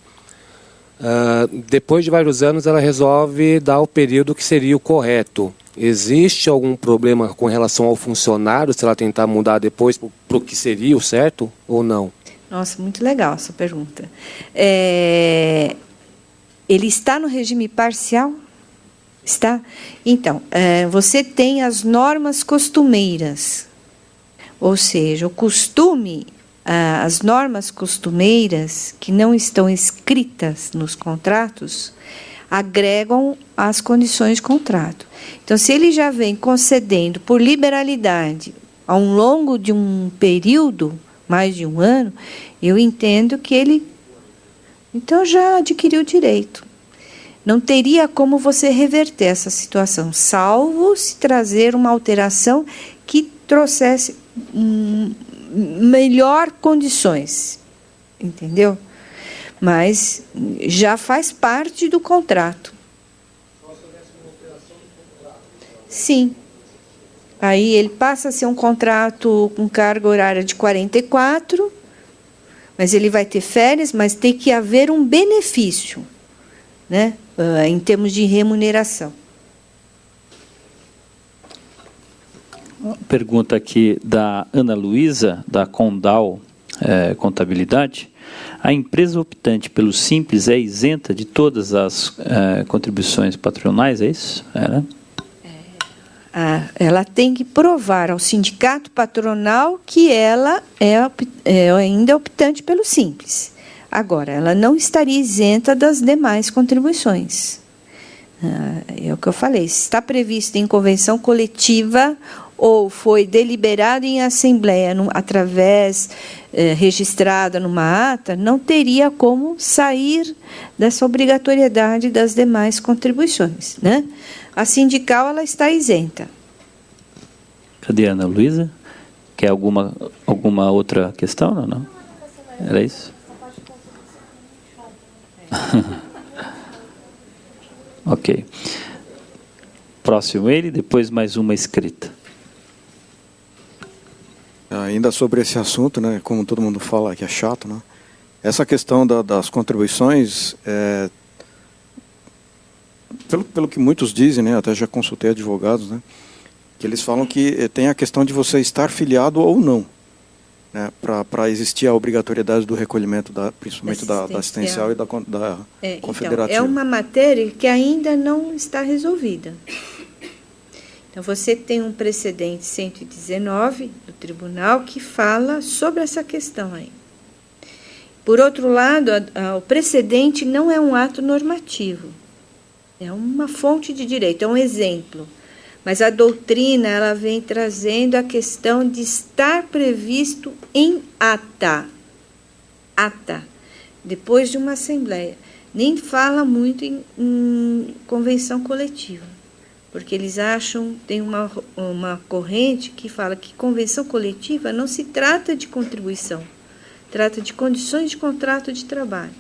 Depois de vários anos, ela resolve dar o período que seria o correto. Existe algum problema com relação ao funcionário, se ela tentar mudar depois para o que seria o certo ou não? Nossa, muito legal essa pergunta. Ele está no regime parcial? Está? Então, você tem as normas costumeiras, ou seja, o costume... As normas costumeiras que não estão escritas nos contratos agregam as condições de contrato. Então, se ele já vem concedendo por liberalidade ao longo de um período, mais de 1 ano, eu entendo que ele, então, já adquiriu o direito. Não teria como você reverter essa situação, salvo se trazer uma alteração que trouxesse melhor condições, entendeu? Mas já faz parte do contrato. Sim. Aí ele passa a ser um contrato com carga horária de 44, mas ele vai ter férias, mas tem que haver um benefício, né? Em termos de remuneração. Pergunta aqui da Ana Luísa, da Condal Contabilidade. A empresa optante pelo Simples é isenta de todas as contribuições patronais, é isso? Né? Ela tem que provar ao sindicato patronal que ela é ainda optante pelo Simples. Agora, ela não estaria isenta das demais contribuições. É o que eu falei, se está previsto em convenção coletiva ou foi deliberado em assembleia através registrada numa ata, não teria como sair dessa obrigatoriedade das demais contribuições, né? A sindical ela está isenta. Cadê a Ana Luísa? Quer alguma outra questão? Não? Era isso? Ok. Próximo ele, depois mais uma escrita. Ainda sobre esse assunto, né, como todo mundo fala que é chato, né, essa questão das contribuições, pelo que muitos dizem, né, até já consultei advogados, né, que eles falam que tem a questão de você estar filiado ou não, né, para existir a obrigatoriedade do recolhimento, principalmente da assistencial e da confederativa. Então, é uma matéria que ainda não está resolvida. Então, você tem um precedente 119 do tribunal que fala sobre essa questão aí. Por outro lado, o precedente não é um ato normativo, é uma fonte de direito, é um exemplo. Mas a doutrina ela vem trazendo a questão de estar previsto em ata, depois de uma assembleia. Nem fala muito em convenção coletiva, porque eles acham, tem uma corrente que fala que convenção coletiva não se trata de contribuição, trata de condições de contrato de trabalho.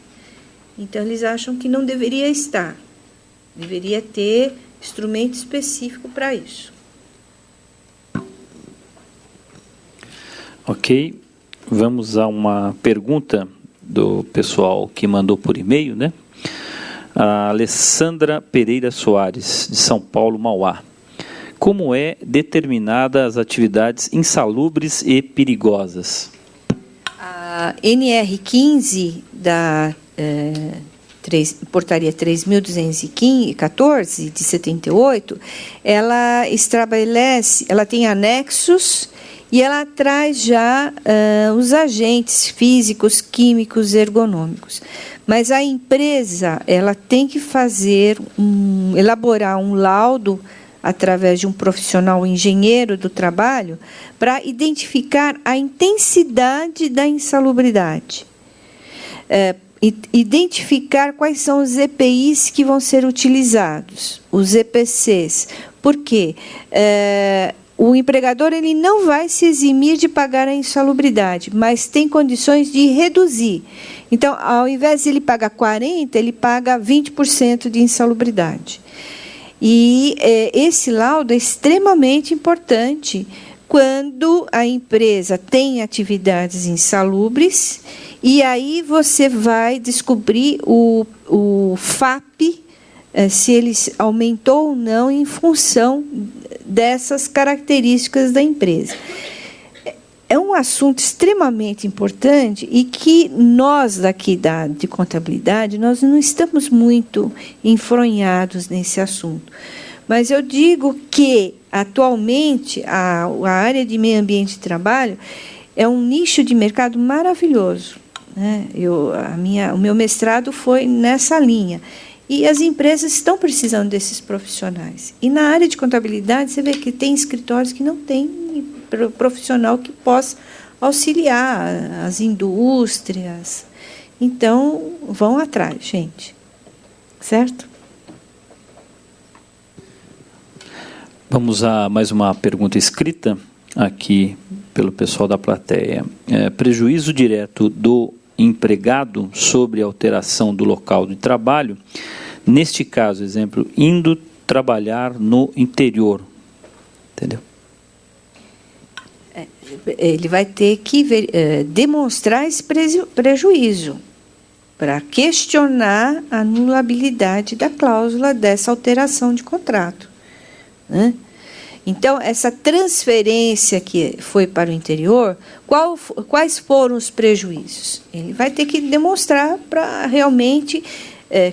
Então, eles acham que não deveria estar, deveria ter instrumento específico para isso. Ok, vamos a uma pergunta do pessoal que mandou por e-mail, né? A Alessandra Pereira Soares, de São Paulo, Mauá. Como é determinada as atividades insalubres e perigosas? A NR15 da Portaria 3.214, de 78, ela estabelece, ela tem anexos e ela traz já os agentes físicos, químicos, ergonômicos. Mas a empresa ela tem que elaborar um laudo através de um profissional engenheiro do trabalho para identificar a intensidade da insalubridade. Identificar quais são os EPIs que vão ser utilizados, os EPCs. Por quê? O empregador ele não vai se eximir de pagar a insalubridade, mas tem condições de reduzir. Então, ao invés de ele pagar 40%, ele paga 20% de insalubridade. E esse laudo é extremamente importante quando a empresa tem atividades insalubres, e aí você vai descobrir o FAP, se ele aumentou ou não em função dessas características da empresa. É um assunto extremamente importante e que nós daqui de contabilidade, nós não estamos muito enfronhados nesse assunto. Mas eu digo que, atualmente, a área de meio ambiente e trabalho é um nicho de mercado maravilhoso, né? O meu mestrado foi nessa linha. E as empresas estão precisando desses profissionais. E na área de contabilidade, você vê que tem escritórios que não têm profissional que possa auxiliar as indústrias. Então, vão atrás, gente. Certo? Vamos a mais uma pergunta escrita aqui pelo pessoal da plateia. Prejuízo direto do empregado sobre a alteração do local de trabalho, neste caso, exemplo, indo trabalhar no interior. Entendeu? Ele vai ter que demonstrar esse prejuízo para questionar a anulabilidade da cláusula dessa alteração de contrato, né? Então, essa transferência que foi para o interior, quais foram os prejuízos? Ele vai ter que demonstrar para realmente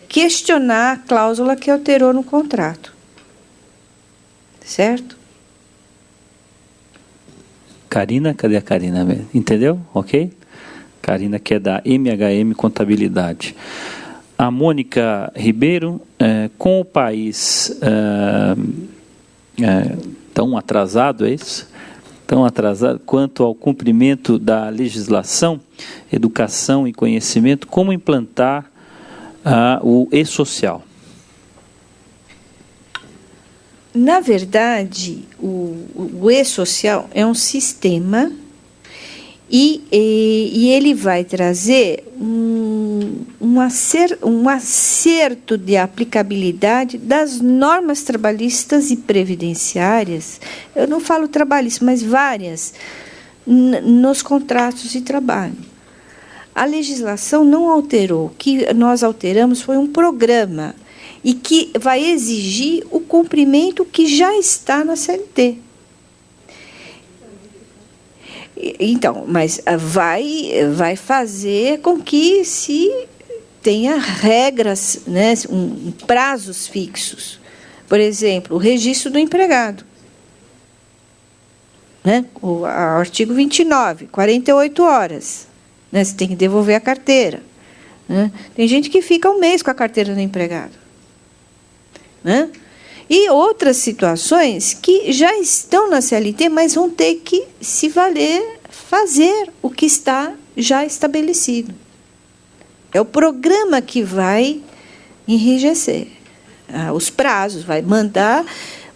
questionar a cláusula que alterou no contrato. Certo? Karina, cadê a Karina? Entendeu? Ok? Karina, que é da MHM Contabilidade. A Mônica Ribeiro, com o país tão atrasado, é isso? Tão atrasado quanto ao cumprimento da legislação, educação e conhecimento, como implantar o e-social? Na verdade, o e-social é um sistema e ele vai trazer um acerto de aplicabilidade das normas trabalhistas e previdenciárias. Eu não falo trabalhista, mas várias, nos contratos de trabalho. A legislação não alterou. O que nós alteramos foi um programa e que vai exigir o cumprimento que já está na CLT. Então, mas vai fazer com que se tenha regras, né, prazos fixos. Por exemplo, o registro do empregado. Né, o artigo 29, 48 horas. Né, você tem que devolver a carteira. Né? Tem gente que fica um mês com a carteira do empregado. Né? E outras situações que já estão na CLT, mas vão ter que se valer, fazer o que está já estabelecido. É o programa que vai enrijecer os prazos, vai mandar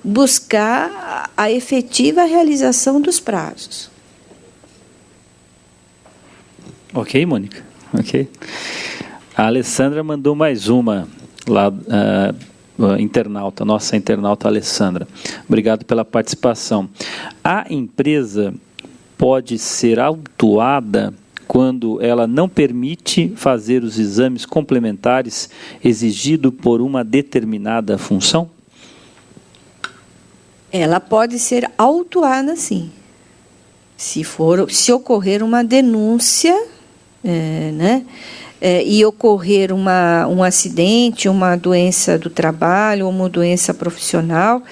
buscar a efetiva realização dos prazos. Ok, Mônica? Ok. A Alessandra mandou mais uma lá. Internauta, nossa internauta Alessandra. Obrigado pela participação. A empresa pode ser autuada quando ela não permite fazer os exames complementares exigidos por uma determinada função? Ela pode ser autuada, sim. Se ocorrer uma denúncia, né? E ocorrer um acidente, uma doença do trabalho, ou uma doença profissional,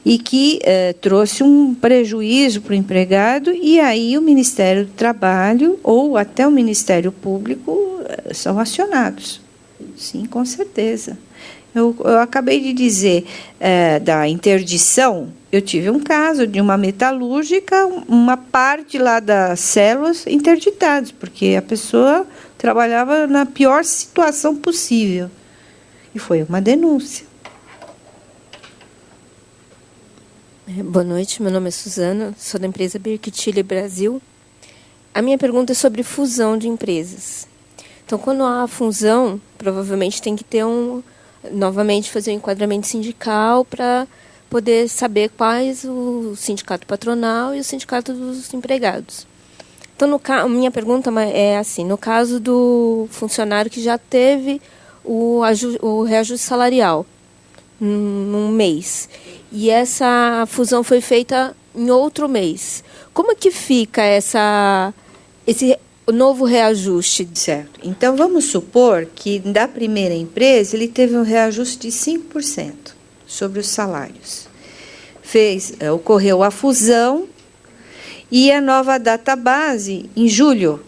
e que trouxe um prejuízo para o empregado, e aí o Ministério do Trabalho ou até o Ministério Público são acionados. Sim, com certeza. Eu acabei de dizer da interdição. Eu tive um caso de uma metalúrgica, uma parte lá das células interditadas, porque a pessoa trabalhava na pior situação possível. E foi uma denúncia. Boa noite, meu nome é Suzana, sou da empresa Birkitille Brasil. A minha pergunta é sobre fusão de empresas. Então, quando há fusão, provavelmente tem que ter novamente fazer um enquadramento sindical para poder saber quais o sindicato patronal e o sindicato dos empregados. Então, minha pergunta é assim, no caso do funcionário que já teve o reajuste salarial num mês, e essa fusão foi feita em outro mês, como é que fica esse novo reajuste? Certo. Então, vamos supor que da primeira empresa ele teve um reajuste de 5% sobre os salários. Ocorreu a fusão e a nova database, em julho,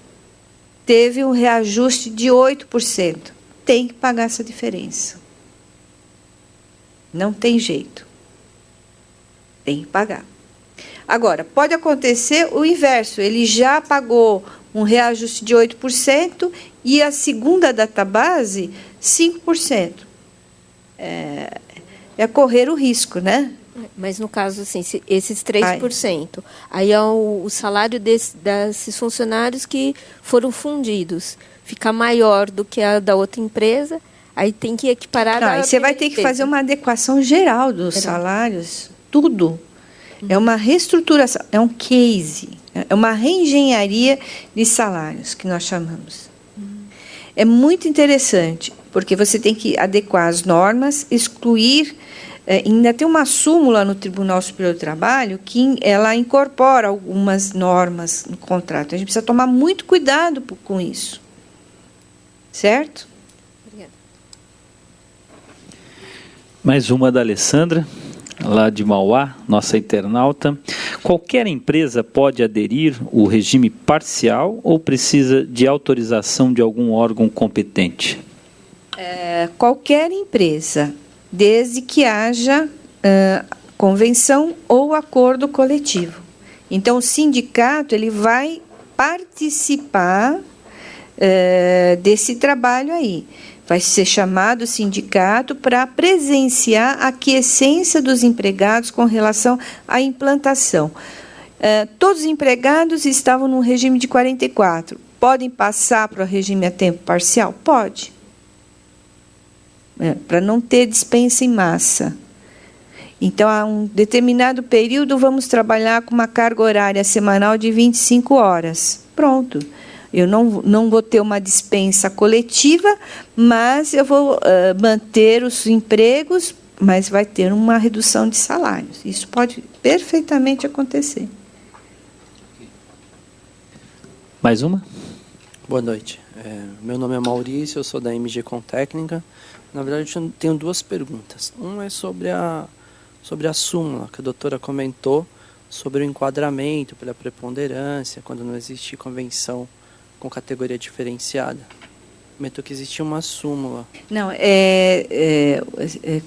teve um reajuste de 8%. Tem que pagar essa diferença. Não tem jeito. Tem que pagar. Agora, pode acontecer o inverso. Ele já pagou um reajuste de 8% e a segunda database, 5%. É correr o risco, né? Mas, no caso, assim, esses 3%, aí é o salário desses funcionários que foram fundidos fica maior do que a da outra empresa, aí tem que equiparar... Aí você vai ter que fazer uma adequação geral dos salários, tudo. É uma reestruturação, é um case, é uma reengenharia de salários, que nós chamamos. É muito interessante, porque você tem que adequar as normas, excluir... ainda tem uma súmula no Tribunal Superior do Trabalho que ela incorpora algumas normas no contrato. A gente precisa tomar muito cuidado com isso. Certo? Obrigada. Mais uma da Alessandra, lá de Mauá, nossa internauta. Qualquer empresa pode aderir ao regime parcial ou precisa de autorização de algum órgão competente? Qualquer empresa, desde que haja convenção ou acordo coletivo. Então, o sindicato ele vai participar desse trabalho aí. Vai ser chamado o sindicato para presenciar a aquiescência dos empregados com relação à implantação. Todos os empregados estavam no regime de 44. Podem passar para o regime a tempo parcial? Pode. Para não ter dispensa em massa. Então, a um determinado período, vamos trabalhar com uma carga horária semanal de 25 horas. Pronto. Eu não vou ter uma dispensa coletiva, mas eu vou manter os empregos, mas vai ter uma redução de salários. Isso pode perfeitamente acontecer. Mais uma? Boa noite. Meu nome é Maurício, eu sou da MG Contécnica. Na verdade, eu tenho duas perguntas. Uma é sobre a súmula que a doutora comentou, sobre o enquadramento pela preponderância, quando não existe convenção com categoria diferenciada. Comentou que existia uma súmula. Não,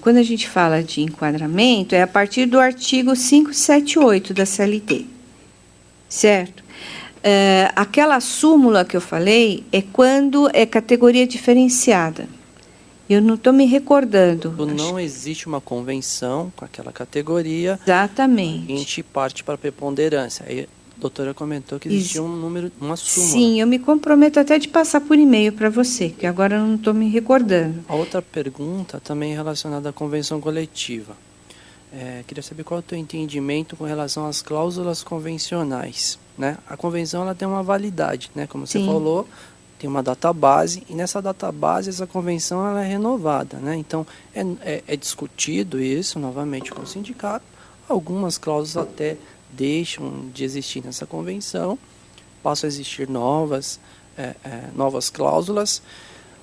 quando a gente fala de enquadramento, é a partir do artigo 578 da CLT. Certo? Aquela súmula que eu falei é quando é categoria diferenciada. Eu não estou me recordando. Não existe uma convenção com aquela categoria. Exatamente. A gente parte para a preponderância. Aí a doutora comentou que existia um número, uma súmula. Sim, eu me comprometo até de passar por e-mail para você, que agora eu não estou me recordando. A outra pergunta também é relacionada à convenção coletiva. Queria saber qual é o teu entendimento com relação às cláusulas convencionais, né? A convenção ela tem uma validade, né? Como você falou, tem uma database, e nessa database essa convenção ela é renovada, né? Então é discutido isso novamente com o sindicato. Algumas cláusulas até deixam de existir nessa convenção, passam a existir novas cláusulas.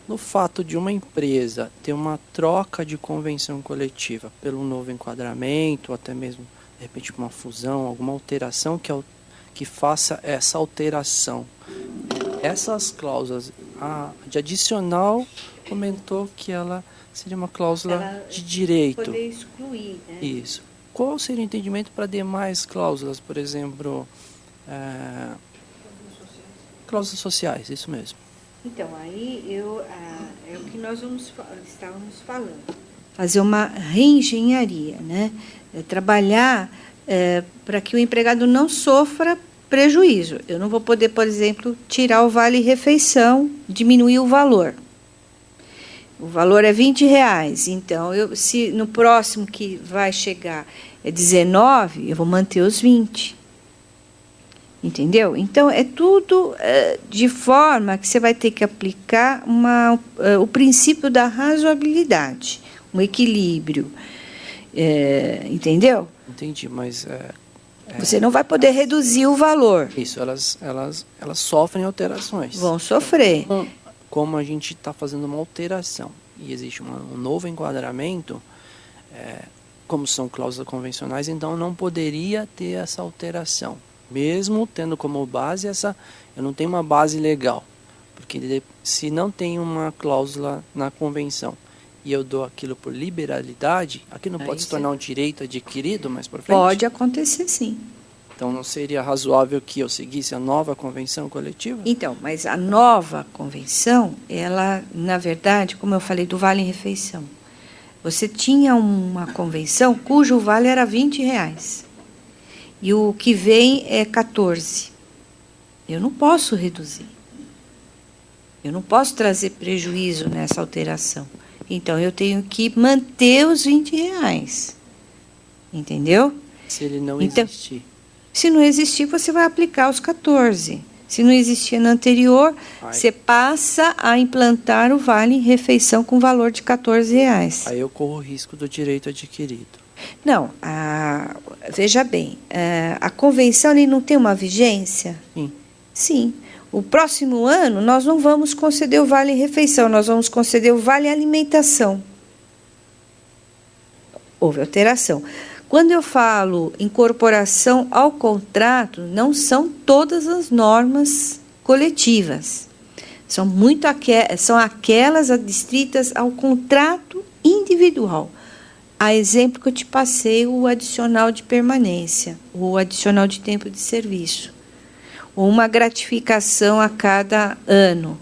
No fato de uma empresa ter uma troca de convenção coletiva pelo novo enquadramento, ou até mesmo, de repente, uma fusão, alguma alteração que faça essa alteração. Essas cláusulas, a de adicional comentou que ela seria uma cláusula de direito. Poder excluir, né? Isso. Qual seria o entendimento para demais cláusulas, por exemplo, cláusulas sociais, isso mesmo? Então, aí é o que nós estávamos falando. Fazer uma reengenharia, né? Trabalhar para que o empregado não sofra prejuízo. Eu não vou poder, por exemplo, tirar o vale-refeição, diminuir o valor. O valor é R$20. Então, se no próximo que vai chegar é 19, eu vou manter os 20. Entendeu? Então, é tudo de forma que você vai ter que aplicar o princípio da razoabilidade, um equilíbrio. Entendeu? Entendi, mas... você não vai poder reduzir o valor. Isso, elas sofrem alterações. Vão sofrer. Como a gente está fazendo uma alteração e existe um novo enquadramento, como são cláusulas convencionais, então não poderia ter essa alteração. Mesmo tendo como base eu não tenho uma base legal, porque se não tem uma cláusula na convenção e eu dou aquilo por liberalidade, aquilo não pode se tornar um direito adquirido mais para frente? Pode acontecer, sim. Então não seria razoável que eu seguisse a nova convenção coletiva? Então, mas a nova convenção, ela, na verdade, como eu falei do vale-refeição, você tinha uma convenção cujo vale era R$20. E o que vem é 14. Eu não posso reduzir. Eu não posso trazer prejuízo nessa alteração. Então, eu tenho que manter os R$20. Entendeu? Se ele não existir. Se não existir, você vai aplicar os 14. Se não existia no anterior, você passa a implantar o vale-refeição com valor de R$14. Aí eu corro o risco do direito adquirido. Não, veja bem, a convenção ele não tem uma vigência? Sim. Sim. O próximo ano nós não vamos conceder o vale-refeição, nós vamos conceder o vale-alimentação. Houve alteração. Quando eu falo incorporação ao contrato, não são todas as normas coletivas. São aquelas adstritas ao contrato individual. a exemplo que eu te passei, o adicional de permanência, o adicional de tempo de serviço, ou uma gratificação a cada ano,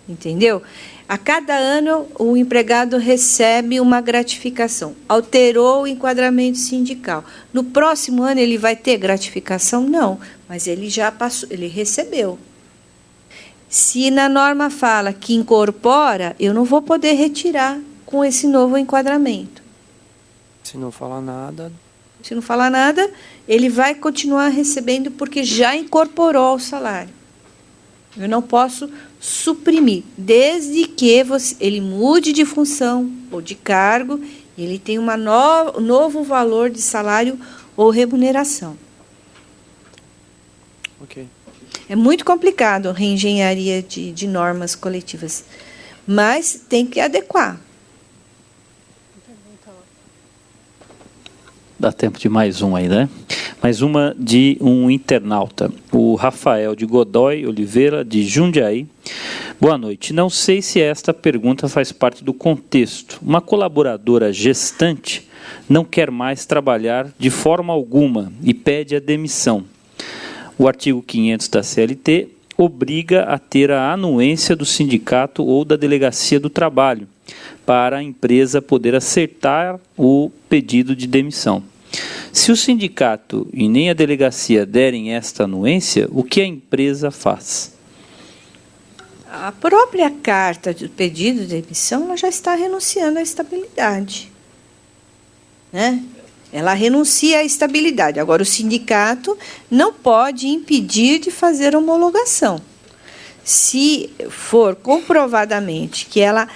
entendeu? A cada ano, o empregado recebe uma gratificação. Alterou o enquadramento sindical. No próximo ano, ele vai ter gratificação? Não, mas ele já passou, ele recebeu. Se na norma fala que incorpora, eu não vou poder retirar com esse novo enquadramento. Se não falar nada... Se não falar nada, ele vai continuar recebendo porque já incorporou ao salário. Eu não posso suprimir, desde que ele mude de função ou de cargo e ele tenha um novo valor de salário ou remuneração. Ok. É muito complicado a reengenharia de normas coletivas, mas tem que adequar. Dá tempo de mais um aí, né? Mais uma de um internauta, o Rafael de Godoy Oliveira, de Jundiaí. Boa noite. Não sei se esta pergunta faz parte do contexto. Uma colaboradora gestante não quer mais trabalhar de forma alguma e pede a demissão. O artigo 500 da CLT obriga a ter a anuência do sindicato ou da delegacia do trabalho para a empresa poder acertar o pedido de demissão. Se o sindicato e nem a delegacia derem esta anuência, o que a empresa faz? A própria carta de pedido de demissão ela já está renunciando à estabilidade, né? Ela renuncia à estabilidade. Agora, o sindicato não pode impedir de fazer a homologação. Se for comprovadamente que ela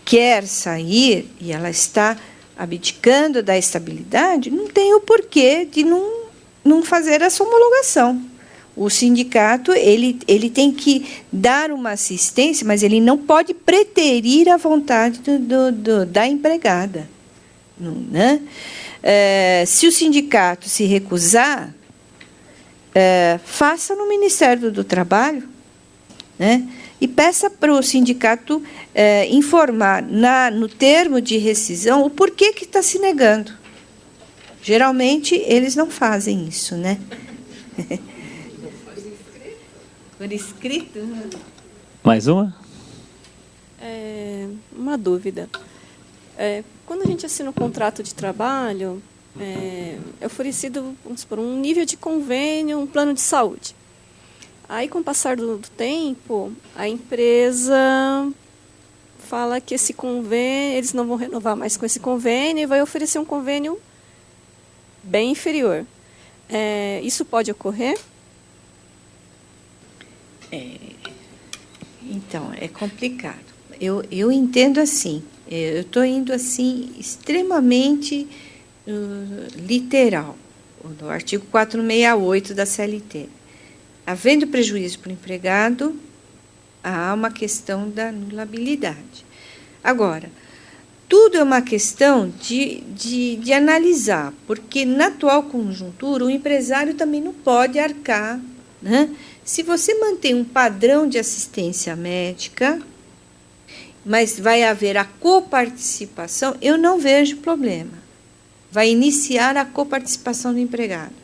quer sair e ela está abdicando da estabilidade, não tem o porquê de não fazer essa homologação. O sindicato ele tem que dar uma assistência, mas ele não pode preterir a vontade da empregada. Né? Se o sindicato se recusar, faça no Ministério do Trabalho, né? E peça para o sindicato informar no termo de rescisão o porquê que está se negando. Geralmente, eles não fazem isso, né? Por escrito? Mais uma? Uma dúvida. Quando a gente assina um contrato de trabalho, é oferecido, vamos supor, um nível de convênio, um plano de saúde. Aí, com o passar do tempo, a empresa fala que esse convênio, eles não vão renovar mais com esse convênio e vai oferecer um convênio bem inferior. Isso pode ocorrer? Então, é complicado. Eu entendo assim. Eu estou indo assim extremamente literal, no artigo 468 da CLT. Havendo prejuízo para o empregado, há uma questão da anulabilidade. Agora, tudo é uma questão de analisar, porque na atual conjuntura o empresário também não pode arcar, né? Se você mantém um padrão de assistência médica, mas vai haver a coparticipação, eu não vejo problema. Vai iniciar a coparticipação do empregado.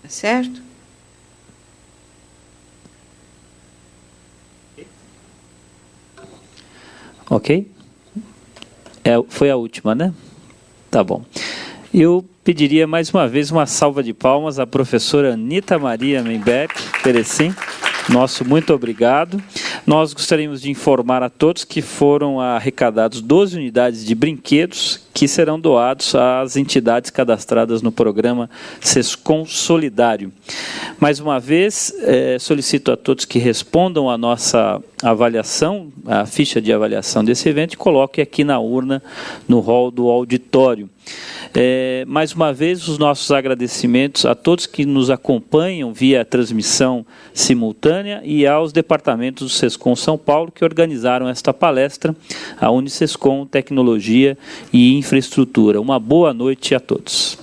Tá certo? Ok? Foi a última, né? Tá bom. Eu pediria mais uma vez uma salva de palmas à professora Anita Maria Membeck Perecim. Nosso muito obrigado. Nós gostaríamos de informar a todos que foram arrecadados 12 unidades de brinquedos que serão doados às entidades cadastradas no programa SESCOM Solidário. Mais uma vez, solicito a todos que respondam à nossa avaliação, a ficha de avaliação desse evento, e coloquem aqui na urna, no hall do auditório. Mais uma vez, os nossos agradecimentos a todos que nos acompanham via transmissão simultânea e aos departamentos do SESCOM São Paulo que organizaram esta palestra, a Unisescom Tecnologia e Infraestrutura. Uma boa noite a todos.